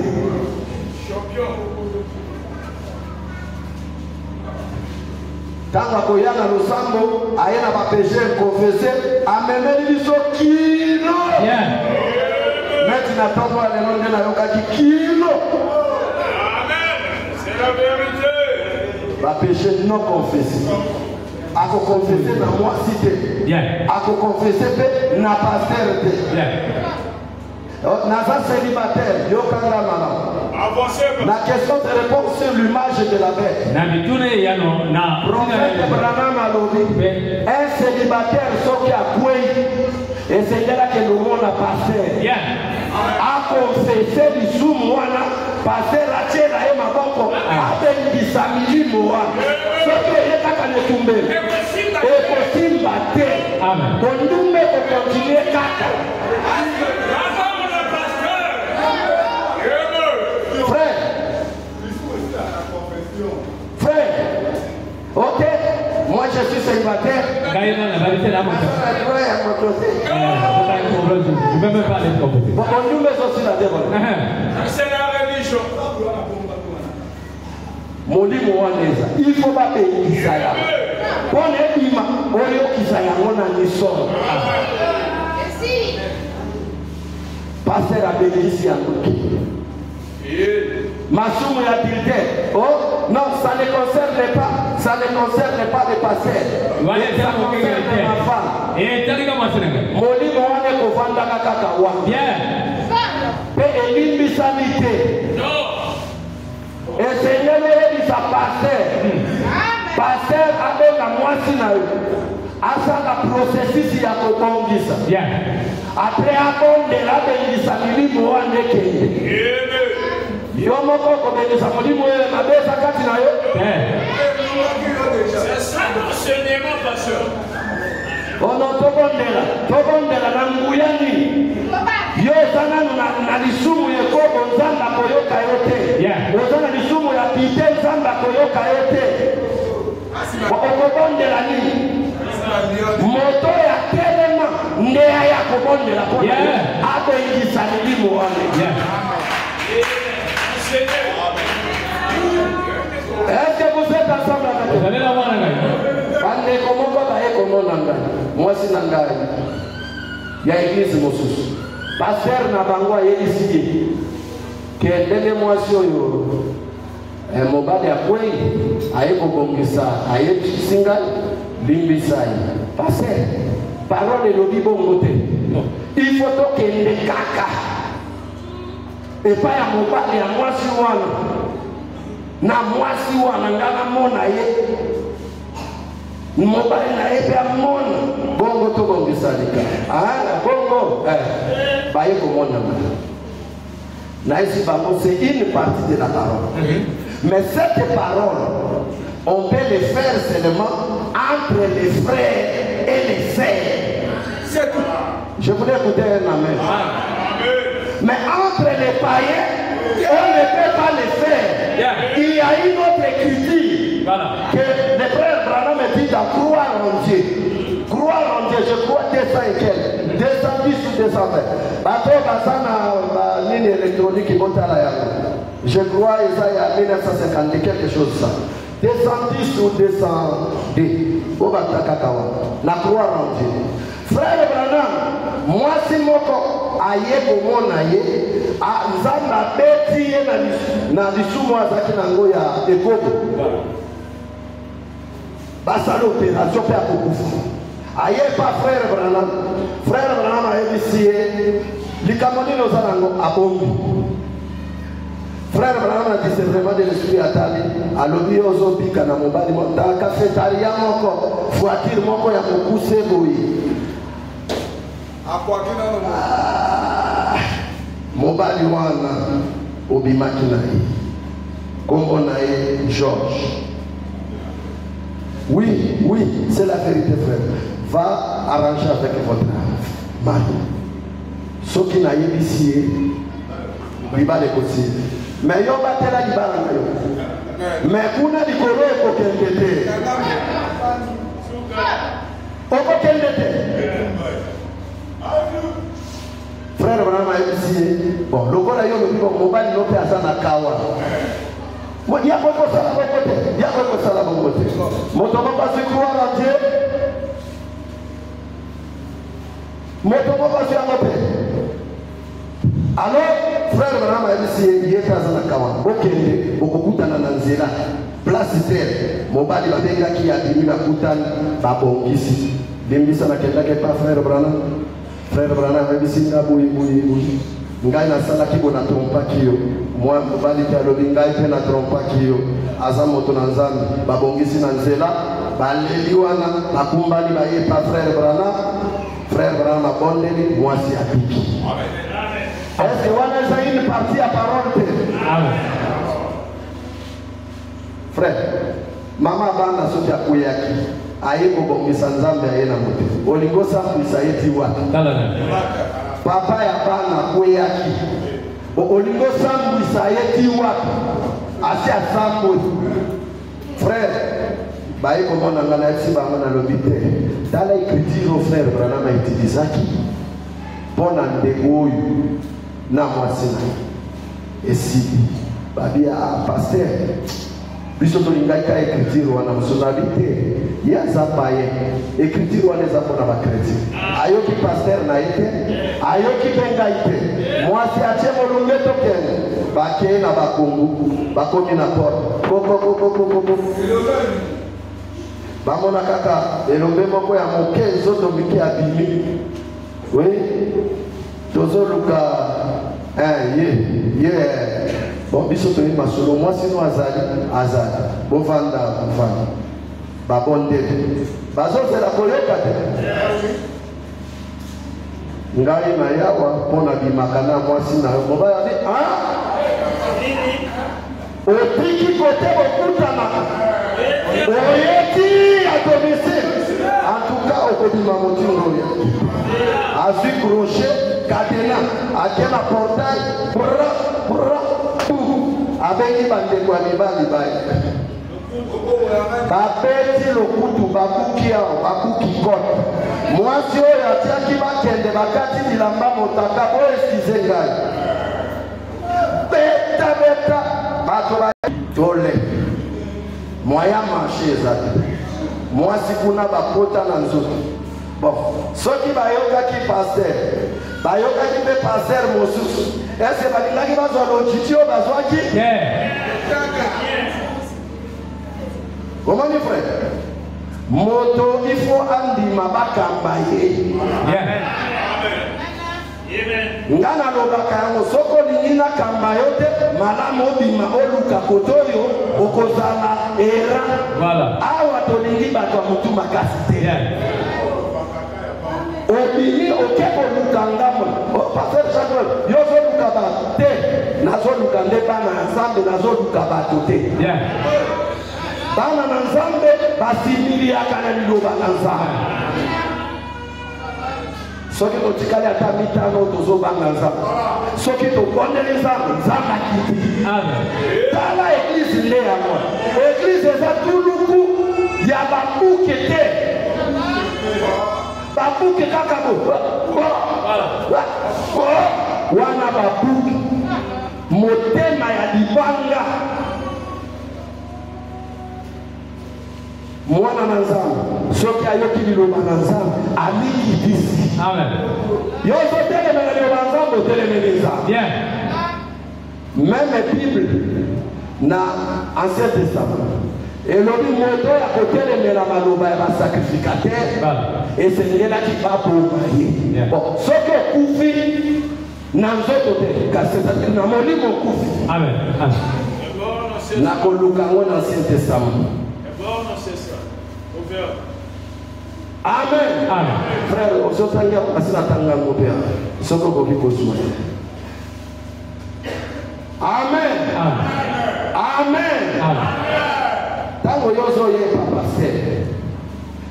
Tanga koyana losambo ayena ba péché confesser amemeli biso kilo. Maintenant tombo le nom de la yokaki kilo. Amen. C'est la vérité. Ba péché non confessé. A confesser na moi cité. Bien. A confesser na pasteur té. Bien. Naza célibataire, yo kanga mama. La question se répond sur l'image de la bête. Prophète Branham a dit un célibataire qui a coué et c'est là que le monde a passé. A confessé du sous moi passer la terre et ma banque avec du samedi moi. Ce que j'ai pas qu'à tomber. Et possible battre. Amen. Pour nous mettre continuer kaka. Frère, ok, moi je suis célibataire. Je ne peux même pas aller compéter. Bon, on nous met aussi la dévoile. C'est la religion. Mon dit, il ne faut pas payer Isaya. On est bima, on est Isaya, on a une sorte. Pasteur a béni ici à côté. Massoum et adultère. Oh, non, ça ne concerne pas les pasteurs. Ça concerne ma femme. Moli moane kovanda kakakawa. Bien. Pe elimisanité. Et Seigneur est sa pasteur. Pasteur avec la moitié na eux. Asa la processus ya kobongisa. Bien. après abondela bengisa milimo wana ekende yo moko kobengisa molimo oyo mabesa kati na yo. C'est ça l'enseignement, pasteur. Ono tobondela na nguyani yo zana na lisumu yekobo nzamba koyoka yote ozana lisumu ya pite nzamba koyoka yote okobondela nini moto ya telema ndeya ya kobondela po abengisa milimo wana. Est-ce que vous êtes ensemble avec moi? Bandeko moko baye komona ngai mwasi na ngai ya eglise mosusu paster na bango ayebisi ye ke ndenge mwasi oyo mobali akwei aye kobongisa ayebisi ngai limbisa ye paster parole elobi bongo te il faut tokende kaka epai ya mobali ya mwasi wana na mwasi wana nga namona ye mobali na ye mpe amona bongo tobongisa lika bongo baye komona na esi bango c'est une partie de la parole mais cette parole on peut le faire seulement entre les frères et les sœurs. Je voulais écouter un amen. Mais entre les païens on ne peut pas le faire. Il y a une autre écriture que le frère Branham dit dans croire en Dieu. Croire en Dieu, je crois 200 et quelques, 210 ou 220. Bateau Basana, ligne électronique, je crois que ça y a 1950, quelque chose ça. 210 ou 210. La croire en Dieu. Frère Branham, moi si moko aye komona ye nzamba beti ye na lisumu azaki nango ya ekobo basala opération pe akokufa aye pa frère Branham ayebisi ye likambo nini oza nango abombi. Frère Branham a dit c'est vraiment de l'esprit atali alobi ozobika na mobali ta cafétéria moko voiture moko ya mokuse boye mobali wana obimaki na ye kombo na ye Georges. Oui, c'est la vérité frère. Va arranger avec votre mari. Soki na yebisi ye libala ekosi mais yo batela libala na yo mais kuna likolo ekokende te okokende te. Frère Branham a dit bon, le gars yo le mobile no pe asana kawa. Moi il y a quoi ça la côté, il y a quoi ça la côté. Moto va pas se croire en Dieu. Moto va pas se côté. Alors frère Branham a dit il y a asana kawa. Okende okokutana na nzela. Place terre. Mobile ba benga ki adimi ba kutana ba bongisi. Limbisa na kenda ke pa frère Branham. Frère Branham a dit singa boui ngai na sala kibo na trompa kiyo moi mobali ta lobi ngai pe na trompa kiyo aza moto na nzambe babongisi na nzela baleli wana bakumbali ba ye pa frère Branham abondeli mwasi apiki. Est-ce que wana za une partie à parole te? Frère mama bana soki akuyaki aye kobongisa nzambe aye na moto olingo sakwisa eti wata papa ya bana kuyaki olingo sambwisa eti wata asi asambo. Frère baye komona ngana eti bango na lobi te tala écriture frère Branham utilisaki mpona ndeko oyo na mwasi na esili babia pasteur biso tolingai ka écriture wana mosonabi te ye aza paye écriture wana eza mpona bakrétien ayoki paster na ye te ayoki mpe ngai te mwasi atie molunge tokende bakei na bakongu bakomi na porte kokokokokoko bamona kaka elombe moko ya moke nzoto mike abimi oui tozoluka ye bon biso toyi masolo mwasi no azali bovanda mfana babondeli bazozela koyoka te ngai na yawa mpona bimakana mwasi na yo mobali abi otiki kote bokutana oyeti ya domicile en tout cas okobima motingo oyo azwi crochet kadena akena portail abengi bandeko ya mibali baye babeti lokutu bakuki awo bakuki kote mwasi oyo atiaki bakende bakati bilamba motaka oyo eskize ngai beta bato tole moya marché eza te mwasi kuna bakota na nzoto bon soki bayokaki paster bayokaki mpe paster mosusu ese balingaki bazwa lojiti oyo bazwaki komoni frère moto ifo andima bakamba ye nga nalobaka yango soki olingi nakamba yo te malamu obima oluka kote oyo okozala era awa tolingi bato ya motu makasi te obimi oke koluka ngambo paster chakwe yo ozoluka bato te nazoluka nde bana ya nzambe nazoluka bato te bana na nzambe basimiliaka na liloba na nzambe soki totikali ata mitano tozobanga nzambe soki tokondeli nzambe nzambe akiti tala eglise nde yango eglise eza tuluku ya babuke te babuke kaka wana babuke motema ya libanga mwana na nzambe soki ayoki liloba na nzambe amikitisi yo ozotelemela liloba na nzambe otelemeli nzambe meme bible na ancien testament elobi moto ya kotelemela maloba ya basacrificateur esengelaki baboma ye soki okufi na nzoto te kasi na molimo okufi nakoluka ngo na ancien testament. Amen. Amen. Frère, osotangia asina tanga ngopea. Soko koki kosuma. Amen. Amen. Amen. Amen. Tango yozo ye papa se.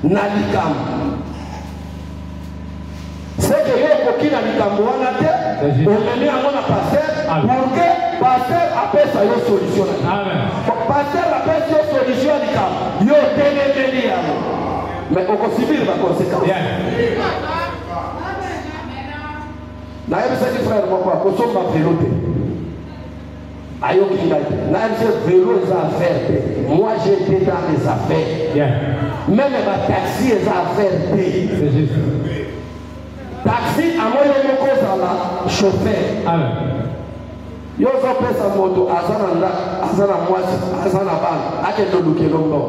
Nalikam. C'est que yo koki nalikam wana te. Omeni amona pasteur. Pour que pasteur appelle ça yo solution. Amen. Pasteur appelle yo solution nalikam. Yo telemeli yamo. Mais on considère la conséquence. Na yebisa ki frère moko akosomba vélo te. Ayoki ngai. Na yebisa vélo les affaires te. Moi j'étais dans les affaires. Même ma taxi les affaires te. C'est juste. Taxi à moi moko zala chauffeur. Amen. Yo zo pesa moto azana mwasi azana bana akendo lukelongo.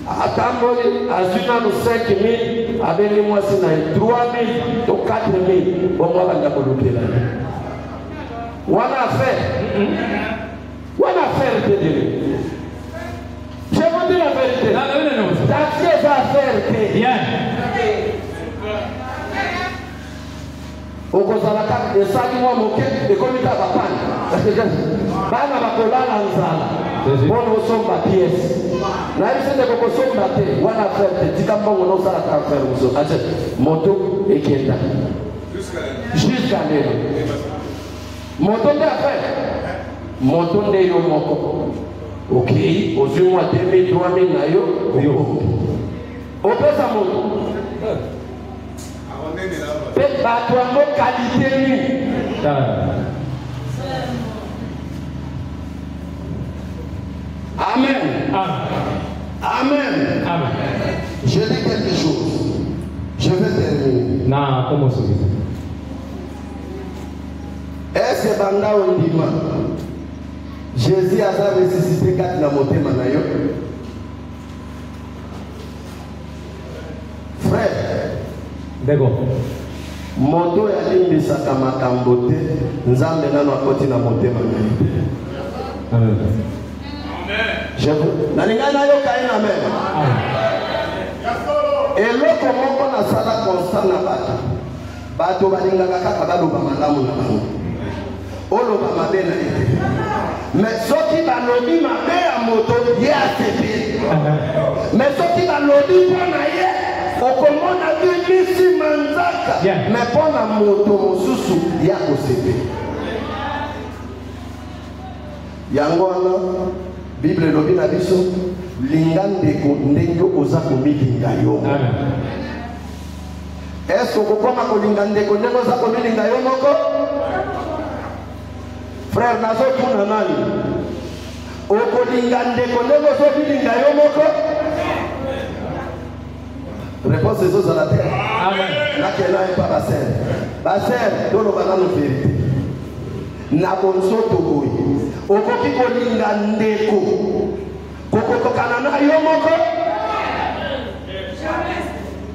Atamboli azuna no 5,000 abeli mwasi na 3,000 to 4,000 bomwa banda kolukela wana affaire de Dieu. Je vous dis la vérité. That's les affaires que bien okozalaka esali mwa moke ekomita bapani bana bakolala nzala mpona osomba piese nayebisende kokosomba te wana affaire te tika mbongo nosalaka affaire moso ate moto ekenda jusqu'à lelo moto nde affaire moto nde yo moko okei ozwi mwa 2,000 3,000 na yo opesa moto pe bato yango kalite nini. Amen. Amen. Amen. Je dis quelque chose. Je vais terminer. Na comment ça? Est-ce que banda ondima Jésus a ressuscité kati na motema na yo? Frère, d'accord. Moto ya limbisaka makambo te nzambe nano akoti na motema na yo. Amen. Je vous nalinga na yo kaina amen. Eloko moko na sala constant na bato bato balingaka kaka baloba malamu na bango oloba mabe na ye mais soki balobi mabe ya moto ye asepeli mais soki balobi mpo na ye okomona bimisi manzaka mais mpo na moto mosusu ya kosepeli yango wana bible elobi na biso linga ndeko ndenge oza komilinga yo est-ce okokoma kolinga ndeko ndenge oza komilinga yo moko frère nazotuna nani okolinga ndeko ndenge ozomilinga yo moko réponse ezozala te nakela epa basere toloba nano verité na bonzoto boye okoki kolinga ndeko kokokokana na yo moko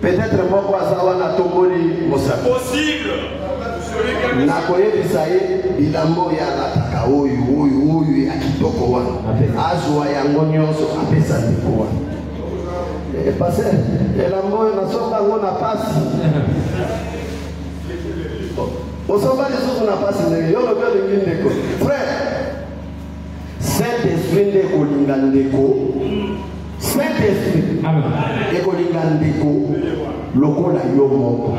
peut-être moko aza wana tomboli mosaka nakoyebisa ye bilambo ya alataka oyo ya kitoko wana azwa yango nyonso apesa ndeko wana paser elambo oyo nasomba yango na pasi osomba lisusu na pasi ndenge yo lobi olingi ndeko frère Saint-Esprit nde kolinga ndeko Saint-Esprit ekolinga ndeko lokola yo moko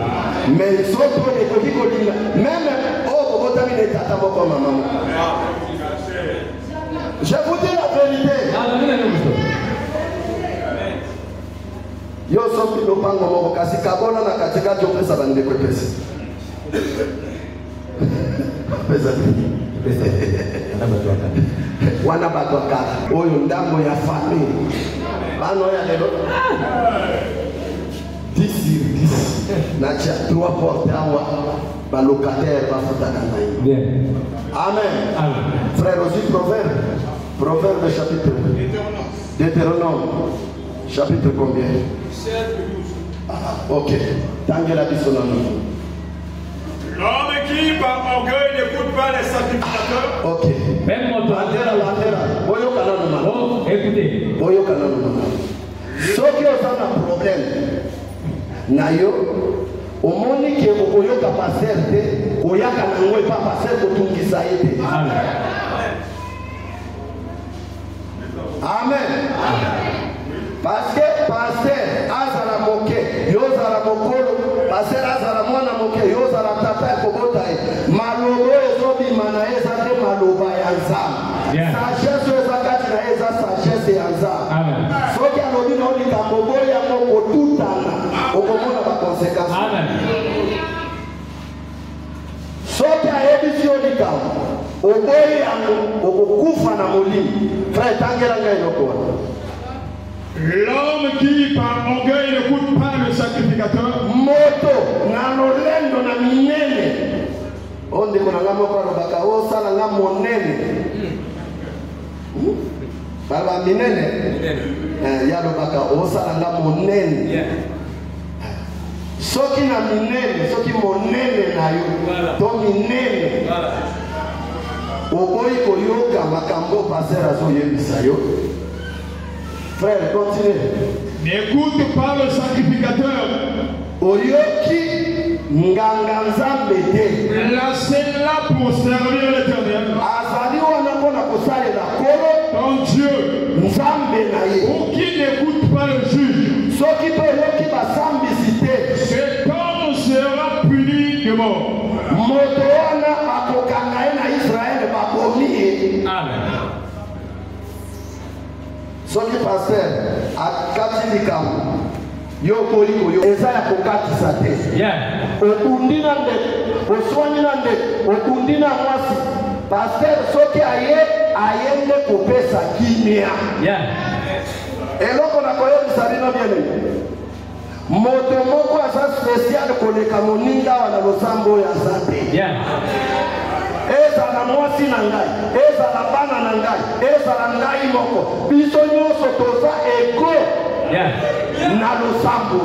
mais soto ekoki kolinga même oyo bobotami na etata moko mama je vous dis la vérité yo soki lopango moko kasi kabona na katikati opesa bandeko epesi wana bato akala oyo ndambo ya famille bano ya lelo 10 sur 10 natia 3 porte awa balocataire bafutaka ngai amen frère aussi proverbe chapitre Deutéronome chapitre combien 7 et 12 ok tangela biso nano l'homme qui par orgueil n'écoute pas les sacrificateurs. Ok. Même mon écoutez. Soki oza na problème na yo omoni ke okoyoka paster te oyaka nango epa paster kotungisa ye te. Amen. Parce que paster azala moke yo zala mokolo paster azala mwana moke yo zala tata ya kobota ye malobo ezobima na ye eza te maloba ya nzambe sagesse eza kati na ye eza sagesse ya nzambe soki alobi na yo likambo boyo yango kotutana okomona bakonsekansi soki ayebisi yo likambo oboyi yango okokufa na molimo frère tangela ngai eloko wana. L'homme qui par orgueil n'écoute pas le sacrificateur. Moto na lolendo na minene. Onde kona ngamo kwa robaka o sala ngamo monene. Baba minene. Ya robaka o sala ngamo monene. Soki na minene, soki monene na yo. To minene. Oboyi koyoka makambo pasera zo yebisa yo. Frère, continue. N'écoute pas le sacrificateur. Oyoki nganga nzambe te. Là, c'est là pour servir l'Éternel. Azali wana pona kosalela kolo. Ton Dieu. Nzambe na ye. Ou qui n'écoute pas le juge. Soki to yoki basambisi te. Cet homme sera puni de mort. Moto wana akokanga ye na Israël babomi ye. Amen. Soki pasteur akati likambo yo koliko yo eza ya kokatisa te okundi na ndeko oswani na ndeko okundi na mwasi pasteur soki aye nde kopesa kimia eloko na koyebisa bino biene moto moko aza spécial koleka moninga awa na losambo oyo aza te ezala mwasi na ngai ezala bana na ngai ezala ngai moko biso nyonso toza ego na losambo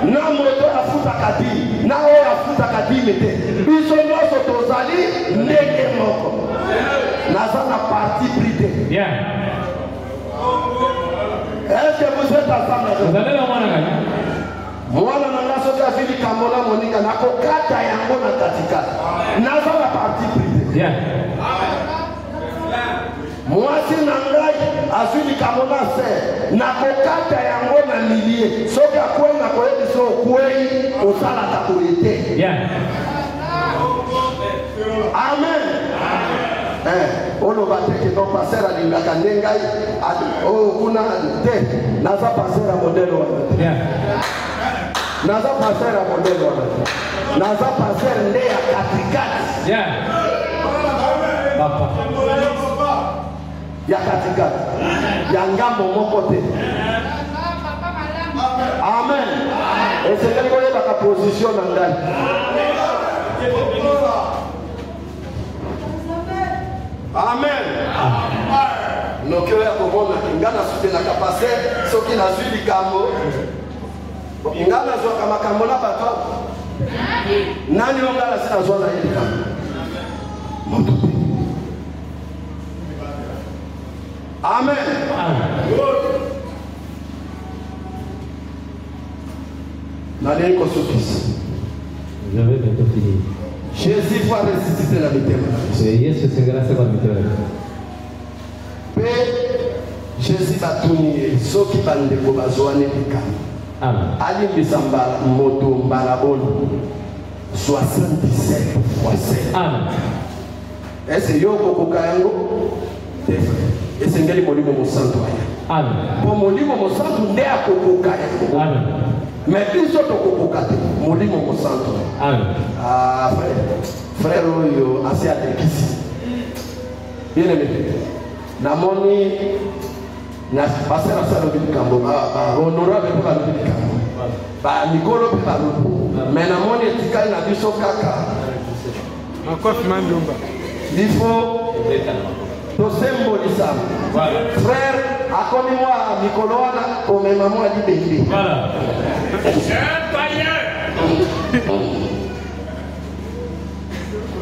na moto afutaka dini na oyo afutaka dini te biso nyonso tozali ndenge moko naza na parti pris te. Est-ce que vous êtes ensemble? Mwana na nga soki azwi likambo na moninga nakokata yango na katikati naza na parti privé. Mwasi na ngai azwi likambo na se nakokata yango na milie soki akwei nakoyebi so okwei osalaka boye te. Amen. Oloba teke no passer alingaka nde ngai kuna te naza passer ya modele wana. Naza passer ya modele wana. Naza passer nde ya katikati. Papa. Ya katikati. Ya ngambo moko te. Amen. Esengeli koyebaka position na ngai. Amen. Nokyo ya komona ngana soutenaka pase soki nazwi likambo ngana zwaka makambo na bato nani ongala sina zwa na likambo moto te. Amen. Nani kosukisa. Je vais bientôt finir. Jésus va ressusciter la mitema. Yesu singerasa kwa mitema. Pe Jésus batuni soki bandeko bazwane likamo. Amen. Ali bisamba moto mbalabono 77 fois 7. Amen. Ese yoko kokayango tefa. Ese ngeli molimo mosantu aya. Amen. Po molimo mosantu nde akokokaya. Amen. Mais biso tokokokate molimo mosantu. Amen. Ah frère oyo asi atekisi. Bien aimé. Namoni na passer à ça le bikambo honorable pour le bikambo. Ba Nicolo pe ba lupu. Mais namoni etikali na biso kaka. Encore mandumba. Il faut to symbolisa. Frère akomi moi Nicolo wana o mema moi libende. Voilà.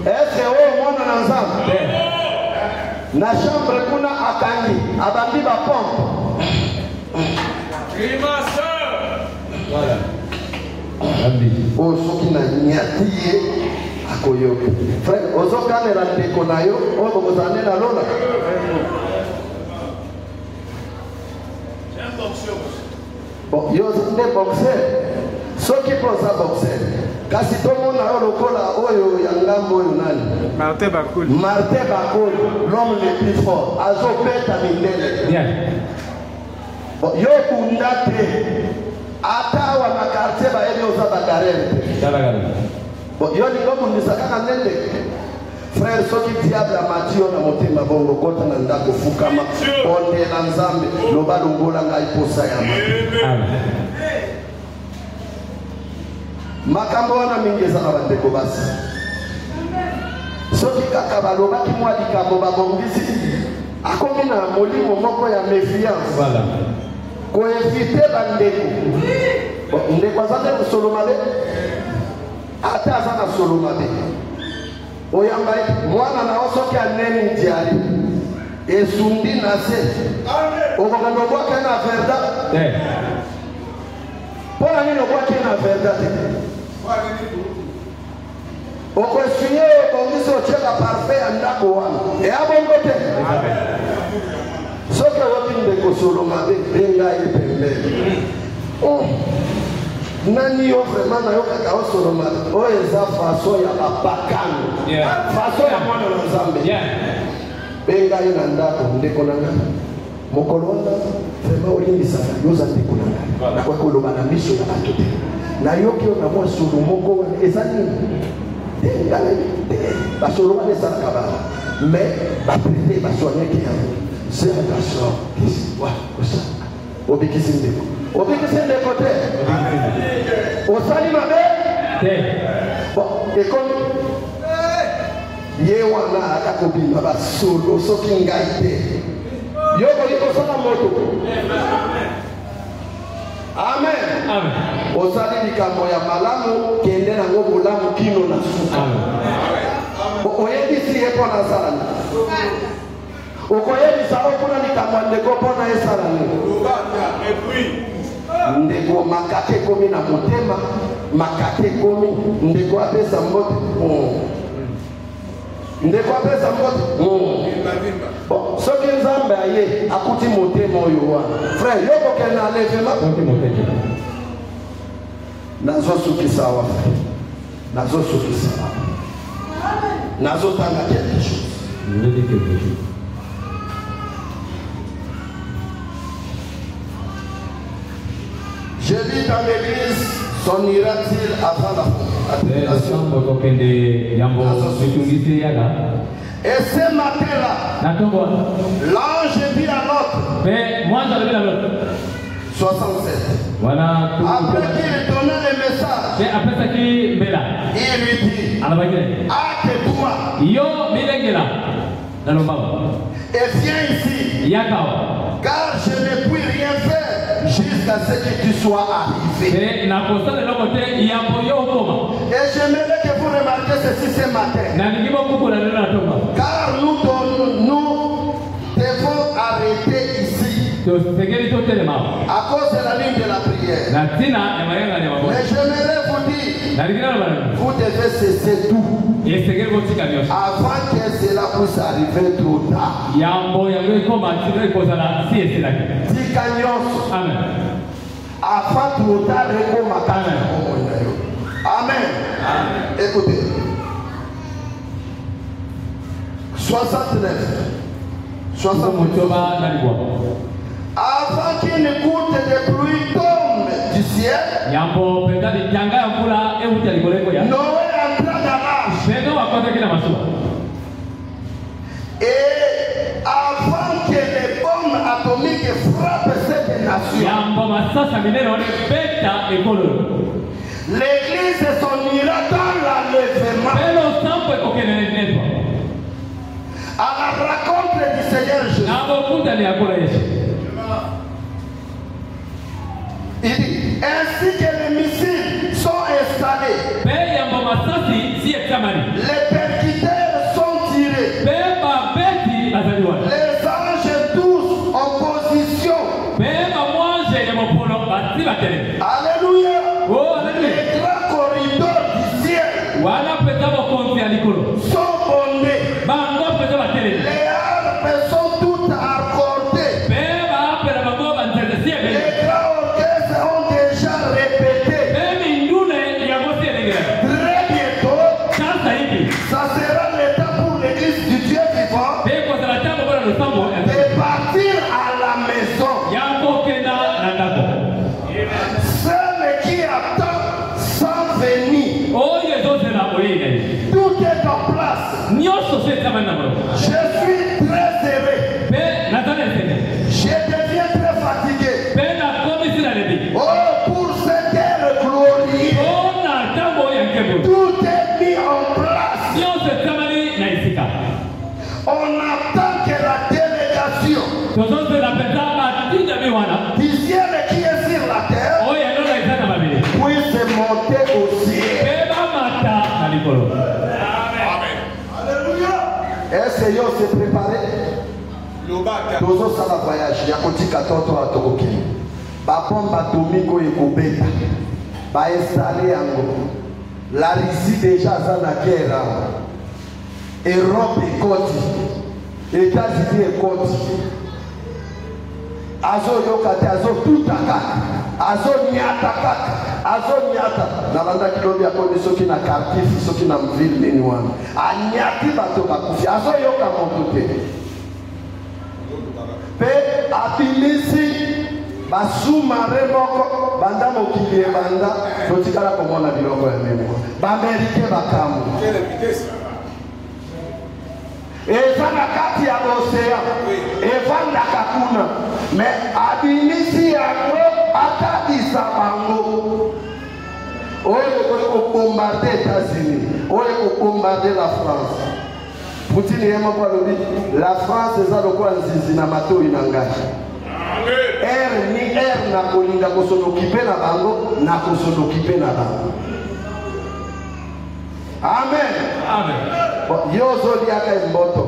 Est-ce que mwana na nzambe na chambre kuna akangi abandi ba pompe. Voilà. O soki na nyatiye akoyoka. Frère ozokanela ndeko na yo oyo bozane na lola. Bon, yo nde boxer. Soki poza boxer. Kasi tomona yo lokola oyo ya ngambo oyo nani? Martin Bakul. Martin Bakul, l'homme le plus fort. Azopeta mindele. Bien. Bon, yo kunda te. Ata wa na quartier ba ele oza ba garere. Dalagala. Bon, yo lingo kundisa kaka nende. Frère soki diable amatio na motema bongo kota na ndako fukama onde na nzambe loba longola ngai posa ya ma. Amen. Makambo wana mingi eza na bandeko basi. Soki kaka balobaki mwa likambo babongisi akomi na molimo moko ya méfiance. Voilà. Koevite bandeko. Ndeko aza te kosolo mabe ata aza na solo mabe. Oyamba mwana na osoki aneni diali esundi na se okokanda obwaka na verda mpona nini obwaki na verda te okoesunye obongisi otyeka parfait ya ndako wana eya bongo te soki oyoki ndeko solo mabe benga ye pembeni nani yo vraiment na yo kaka osolo mabe oyo eza faso ya bapakano faso ya mwana na nzambe benga ye na ndako ndeko na ngai mokolo wana vraiment olimbisaka yoza ndeko na ngai nakoki koloba na miso ya bato te nayoki yo na mwa solo moko wana eza nini basolo wana esalaka bana mais baprete basoignaki yango c'est attention obikisi ndeko obikisi ndeko te osali mabe bon ekomi ye wana akakobima basolo soki ngai te yo koki kosala moto. Amen. Osali likambo ya malamu kende nango bolamu kino na suka. Oyebisi ye mpona asala okoyebisa okuna likambo ya ndeko mpona esala ndeko makake ekomi na motema makate komi ndeko apesa mbote ndeko apesa mbote bon soki nzambe aye akuti motema oyo wana frère yoko kena levema nazosukisa wa nazosukisa nazotanga quelque chose. Je vis dans l'église, s'en ira-t-il avant la tribulation? Et ce matin-là, l'ange dit à l'autre, 67. Après qu'il donnait le message, il lui dit, hâte-toi et viens ici, car je ne puis rien faire jusqu'à ce que tu sois arrivé. Et j'aimerais que vous remarquiez ceci ce matin, car nous devons arrêter ici à cause de la ligne de la prière. Mais j'aimerais vous dire, vous devez cesser tout avant que cela puisse arriver trop tard. Amen. Avant trop tard, amen. Écoutez. 69. Avant qu'une goutte de pluie tombe du ciel, Noé entra dans l'arche. Et avant que les bombes atomiques frappent cette nation, l'église s'en ira dans l'enlèvement à la rencontre du Seigneur Jésus. Il dit, ainsi que les missiles sont installés, les percuteurs sont tirés, les anges tous en position. Alléluia. Les grands corridors du ciel sont bondés. Les harpes sont toutes accordées. Les grands orchestres ont déjà répété. Très bientôt, ça sera l'état pour l'église du Dieu vivant de partir à la maison. Celle qui attend sans venir. Tout est en place. Je suis très heureux. Je deviens très fatigué. Oh, pour cette ère glorieuse, tout est mis en place. On attend que la délégation du ciel qui est sur la terre puisse monter au ciel. Est-ce que vous s'est préparé? Nous avons la voyage. Il y a un petit 14 ans à Togoki. La bombe atomique est Kobeta. Va installer en la Russie déjà dans la guerre. Europe est côté. États-Unis est côté. Azo yokate, azo tout akaka. Azo nyata kaka. Azo nyata. Nalanda kilobi akoni soki na quartier, soki na ville nini wana. Anyati bato bakufi. Azo yoka montote. Pe atimisi basumare moko banda mokili banda totikala komona biloko ya memo. Ba Americain bakamu. Eza na kati ya océan. Evanda kakuna. Mais abimisi yango akabisa bango. Oye ko bombarder États-Unis. Oye ko bombarder la France. Poutine yema kwa lobi la France eza lokwa nzizi na mato inangashi. Amen. Ni na kolinga kosonokipe na bango na kosonokipe na bango. Amen. Amen. Yozo liaka imboto.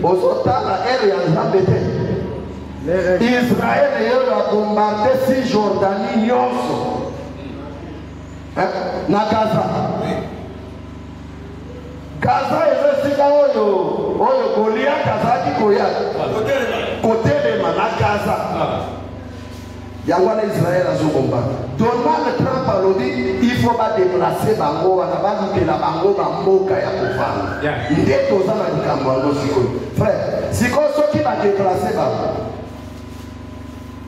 Ozotala ya Nzambe te. Israël a bombardé Cisjordanie nyonso. na Gaza. Gaza ezesika oyo Goliath azaki koya kotelema na Gaza. Yango na Israël azobomba. Donald Trump alobi il faut pas déplacer bango wana balukela bango bamboka ya kofanda. Nde toza na likambo yango sikoyo. Frère, sikoyo soki ba déplacer bango.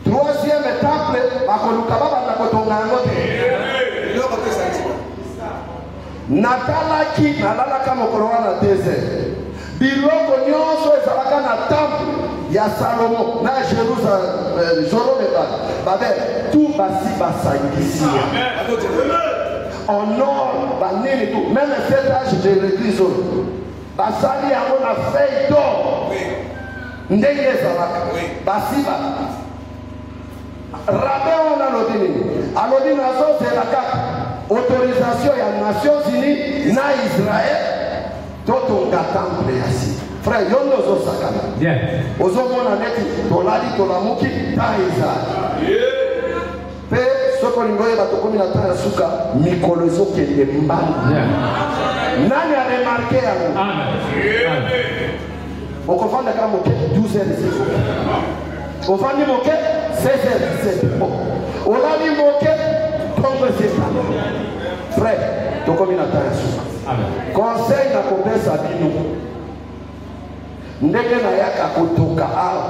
Troisième temple bakoluka babanda kotonga yango te. Natalaki nalalaka mokolo wana désert. Biloko nyonso ezalaka na temple ya Salomo na Jérusalem, Babel, tout basi basangisi. En or, banini tout, même le fêtage de l'église, basali yango na feuille d'or. Ndenge ezalaka, basi ba. Rabe on a alodi nazo zelaka autorisation ya Nations Unies na Israël. Totonga temple yasi. Frère, yondo zo sakana. Ozo mona neti tolali tolamuki taiza. Pe soko lingoye batokomi na taya suka mikolo ezoke mbali. Nani a remarqué yango? Amen. Okofanda kama moke 12h17. Ofandi moke 16h17. Olali moke 13h17. Frère, tokomi na taya suka. Conseil na kopesa bino ndenge na yaka kotoka awa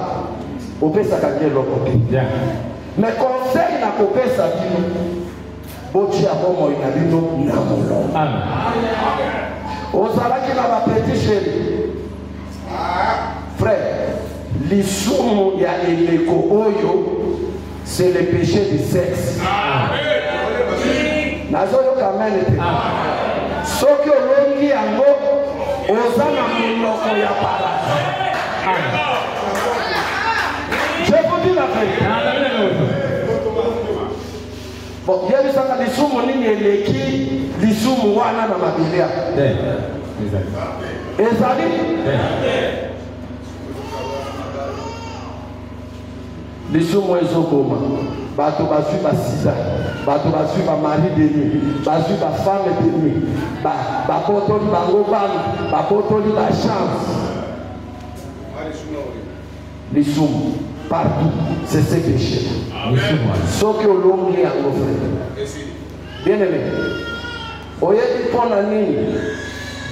opesaka ngeloko te. Mais conseil na kopesa bino botia bomoi na bino na molongo. Ozalaki na bapetit chéri. Frère, lisumu ya eleko oyo c'est le péché du sexe. Nazoyoka mene te. Soki olongi yango oza na monoko ya paradis. Je vous dis la vérité. Bon, yebisaka lisumu nini eleki lisumu wana na mabilia. Ezali lisumu ezokoma. Bato bazwi ba sida, bato bazwi ba mari de nuit, bazwi ba femme de nuit, ba potoli bango bana, ba potoli ba chance. Lisumu partout, c'est ce péché. Soki olongi yango frère. Bien aimé. Oyebi pona nini?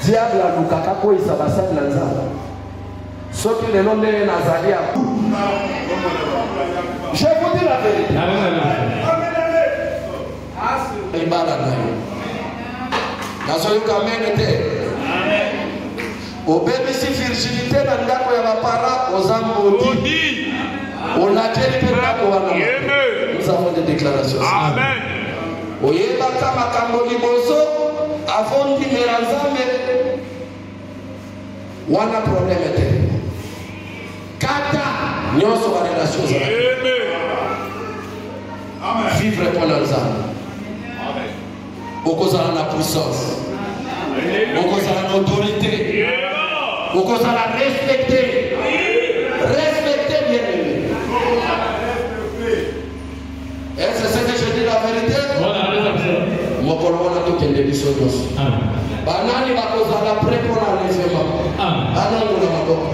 Diable alukaka koyisa basali na Nzambe. Soki lelo ndenge nazali ya je vous dis la vérité. Obebisi virginité na ndako ya bapara ozambodi. Nous avons des déclarations. Amen. Oyebaka makambo liboso avant d'imera Nzambe wana problème te. Kata nyonso ba relation za. Amen. Vivre pour l'Nzambe. Amen. Okozala na puissance. Okozala na autorité. Okozala respecter. Respecter bien aimé. Est-ce que je dis la vérité? Mokolo wana tokende biso nyonso. Banani bakozala prêt pour l'enlèvement. Banango na maboko.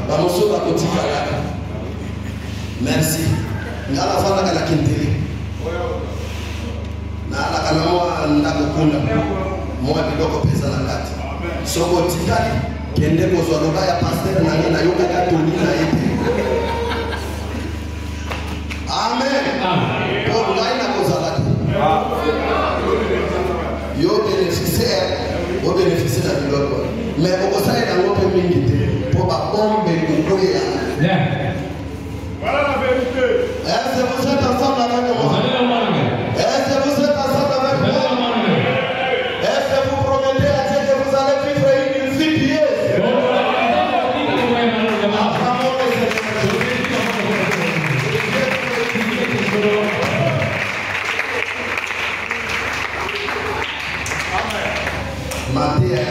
Bamoso bakotikala. Merci. Ngala fana kana kinteli. Na ala kana mwa ndako kunda. Mwa bidoko pesa na kati. Soko tikali kende kozwa loba ya pasteur na ngana yoka katoli na yete. Amen. Pour laina kozala. Yo bénéficiaire, au bénéficier de l'autre. Mais au sein de l'autre minute, pour pas bomber le courrier. Voilà la vérité. Est-ce que vous êtes ensemble avec moi? Est-ce que vous êtes ensemble avec moi? Est-ce que vous promettez à Dieu que vous allez vivre une vie pieuse? Matea ya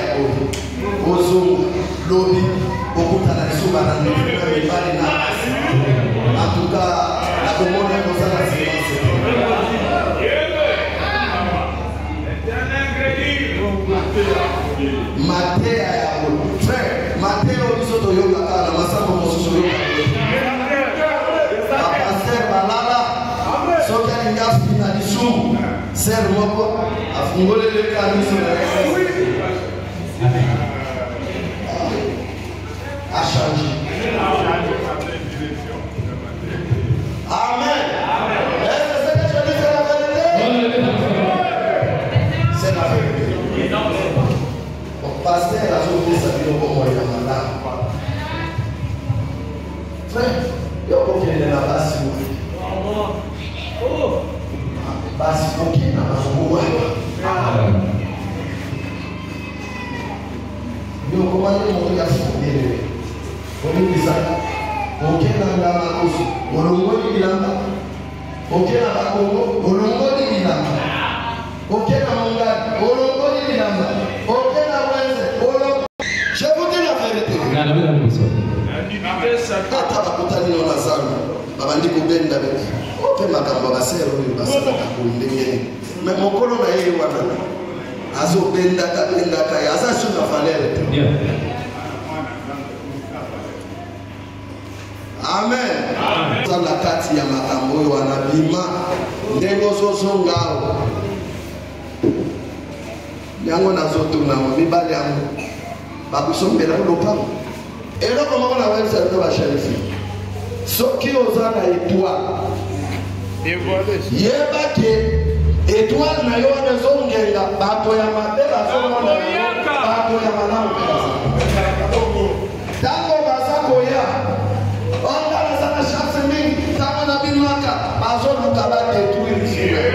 ozungu lobi okutana lisuba na nduka mibali na atuka na komona kozala silence. Matéa ya bolo. Frère, Matéa obiso toyoka kala masako mosusu yoka. Pasteur balala. Soki alingi afina lisumu. Ser moko afungolele kanisa na Yesu. A changé. Amen. Est-ce que je dis c'est la vérité? C'est la vérité. Mon pasteur a joué sa vie au moyen malade. Frère, il y a combien de la base? Basi combien na mazungumzo? Ndio kwa nini mmoja asifiwe? Olibisaka okena ngama kosu olongoli bilamba okena bakongo olongoli bilamba okena mongadi olongoli bilamba okena wenze olongoli. Je vous dis la vérité. Kata bakutani na mazalo babandi kubenda beti ope makambo basero oyo basaka kundengeni me mokolo na yeye wana azobenda kabenda kaya azashuna valere. Amen. Zala kati ya makambo oyo wanabima ndenge ozozongao yango nazotuna mibali yango bakusombela lopango eloko moko na wenza to basherifi soki oza na étoile yeba ke étoile na yo nezongenga bato ya mabe bazomona bato ya malamu tango baza koya ondala sana chance mingi tango na bimaka bazoluka badetruire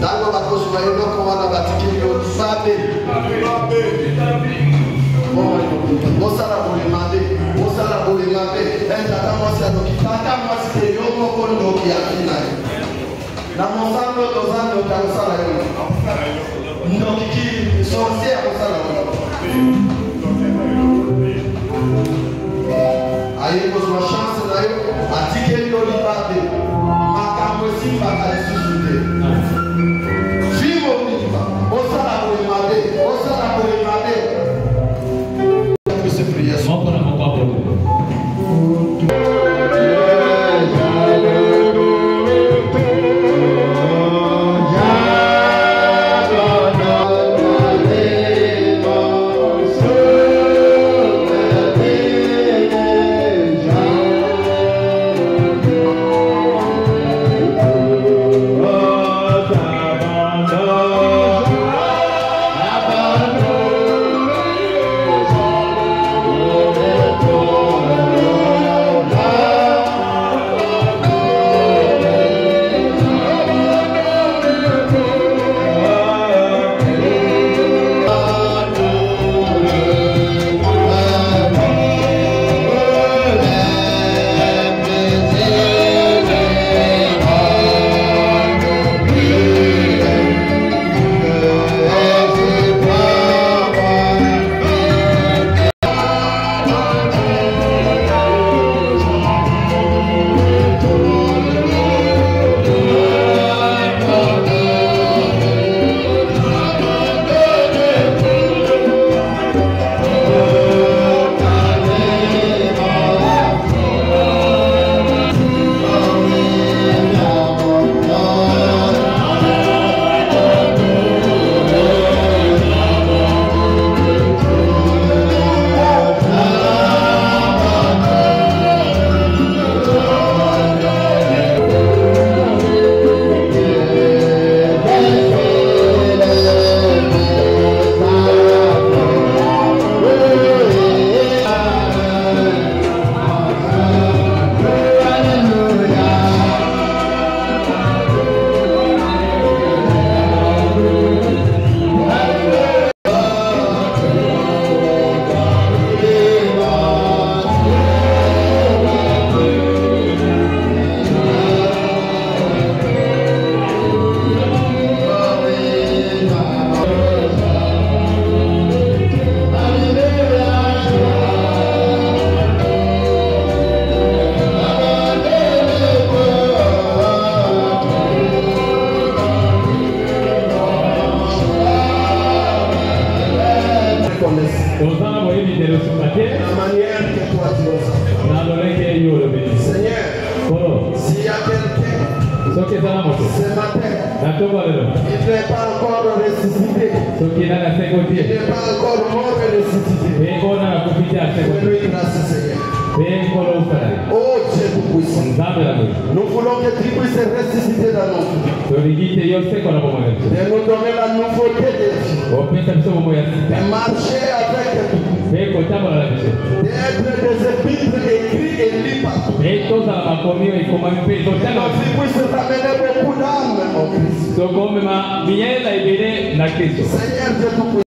tango bakozwa eloko wana batikeli yo babe bosala bolema te bosala bolema te tata mwasi adoki tata mwasi te yo moko ndoki ya fina ye na mosando toza ndoki akosala yo ndoki sorcier akosala yo aye kozwa chance na yo atikeli yo libabe makambo esimbaka lisusu te fimo liba osala bolema te osala bolema te. Vamos para a Copa Oh, la manière que toi tu nous as fait. Seigneur, s'il y a quelqu'un ce matin, il n'est pas encore ressuscité, il n'est pas encore mort et ressuscité. Fais-lui grâce, Seigneur. Oh Dieu tout-puissant, nous voulons que tu puisses ressusciter dans nos vies, de nous donner la nouveauté de vie, de marcher avec toi, d'être des épîtres écrits et lus partout. Que la vie puisse ramener beaucoup d'âmes, mon Christ. Seigneur Dieu tout-puissant.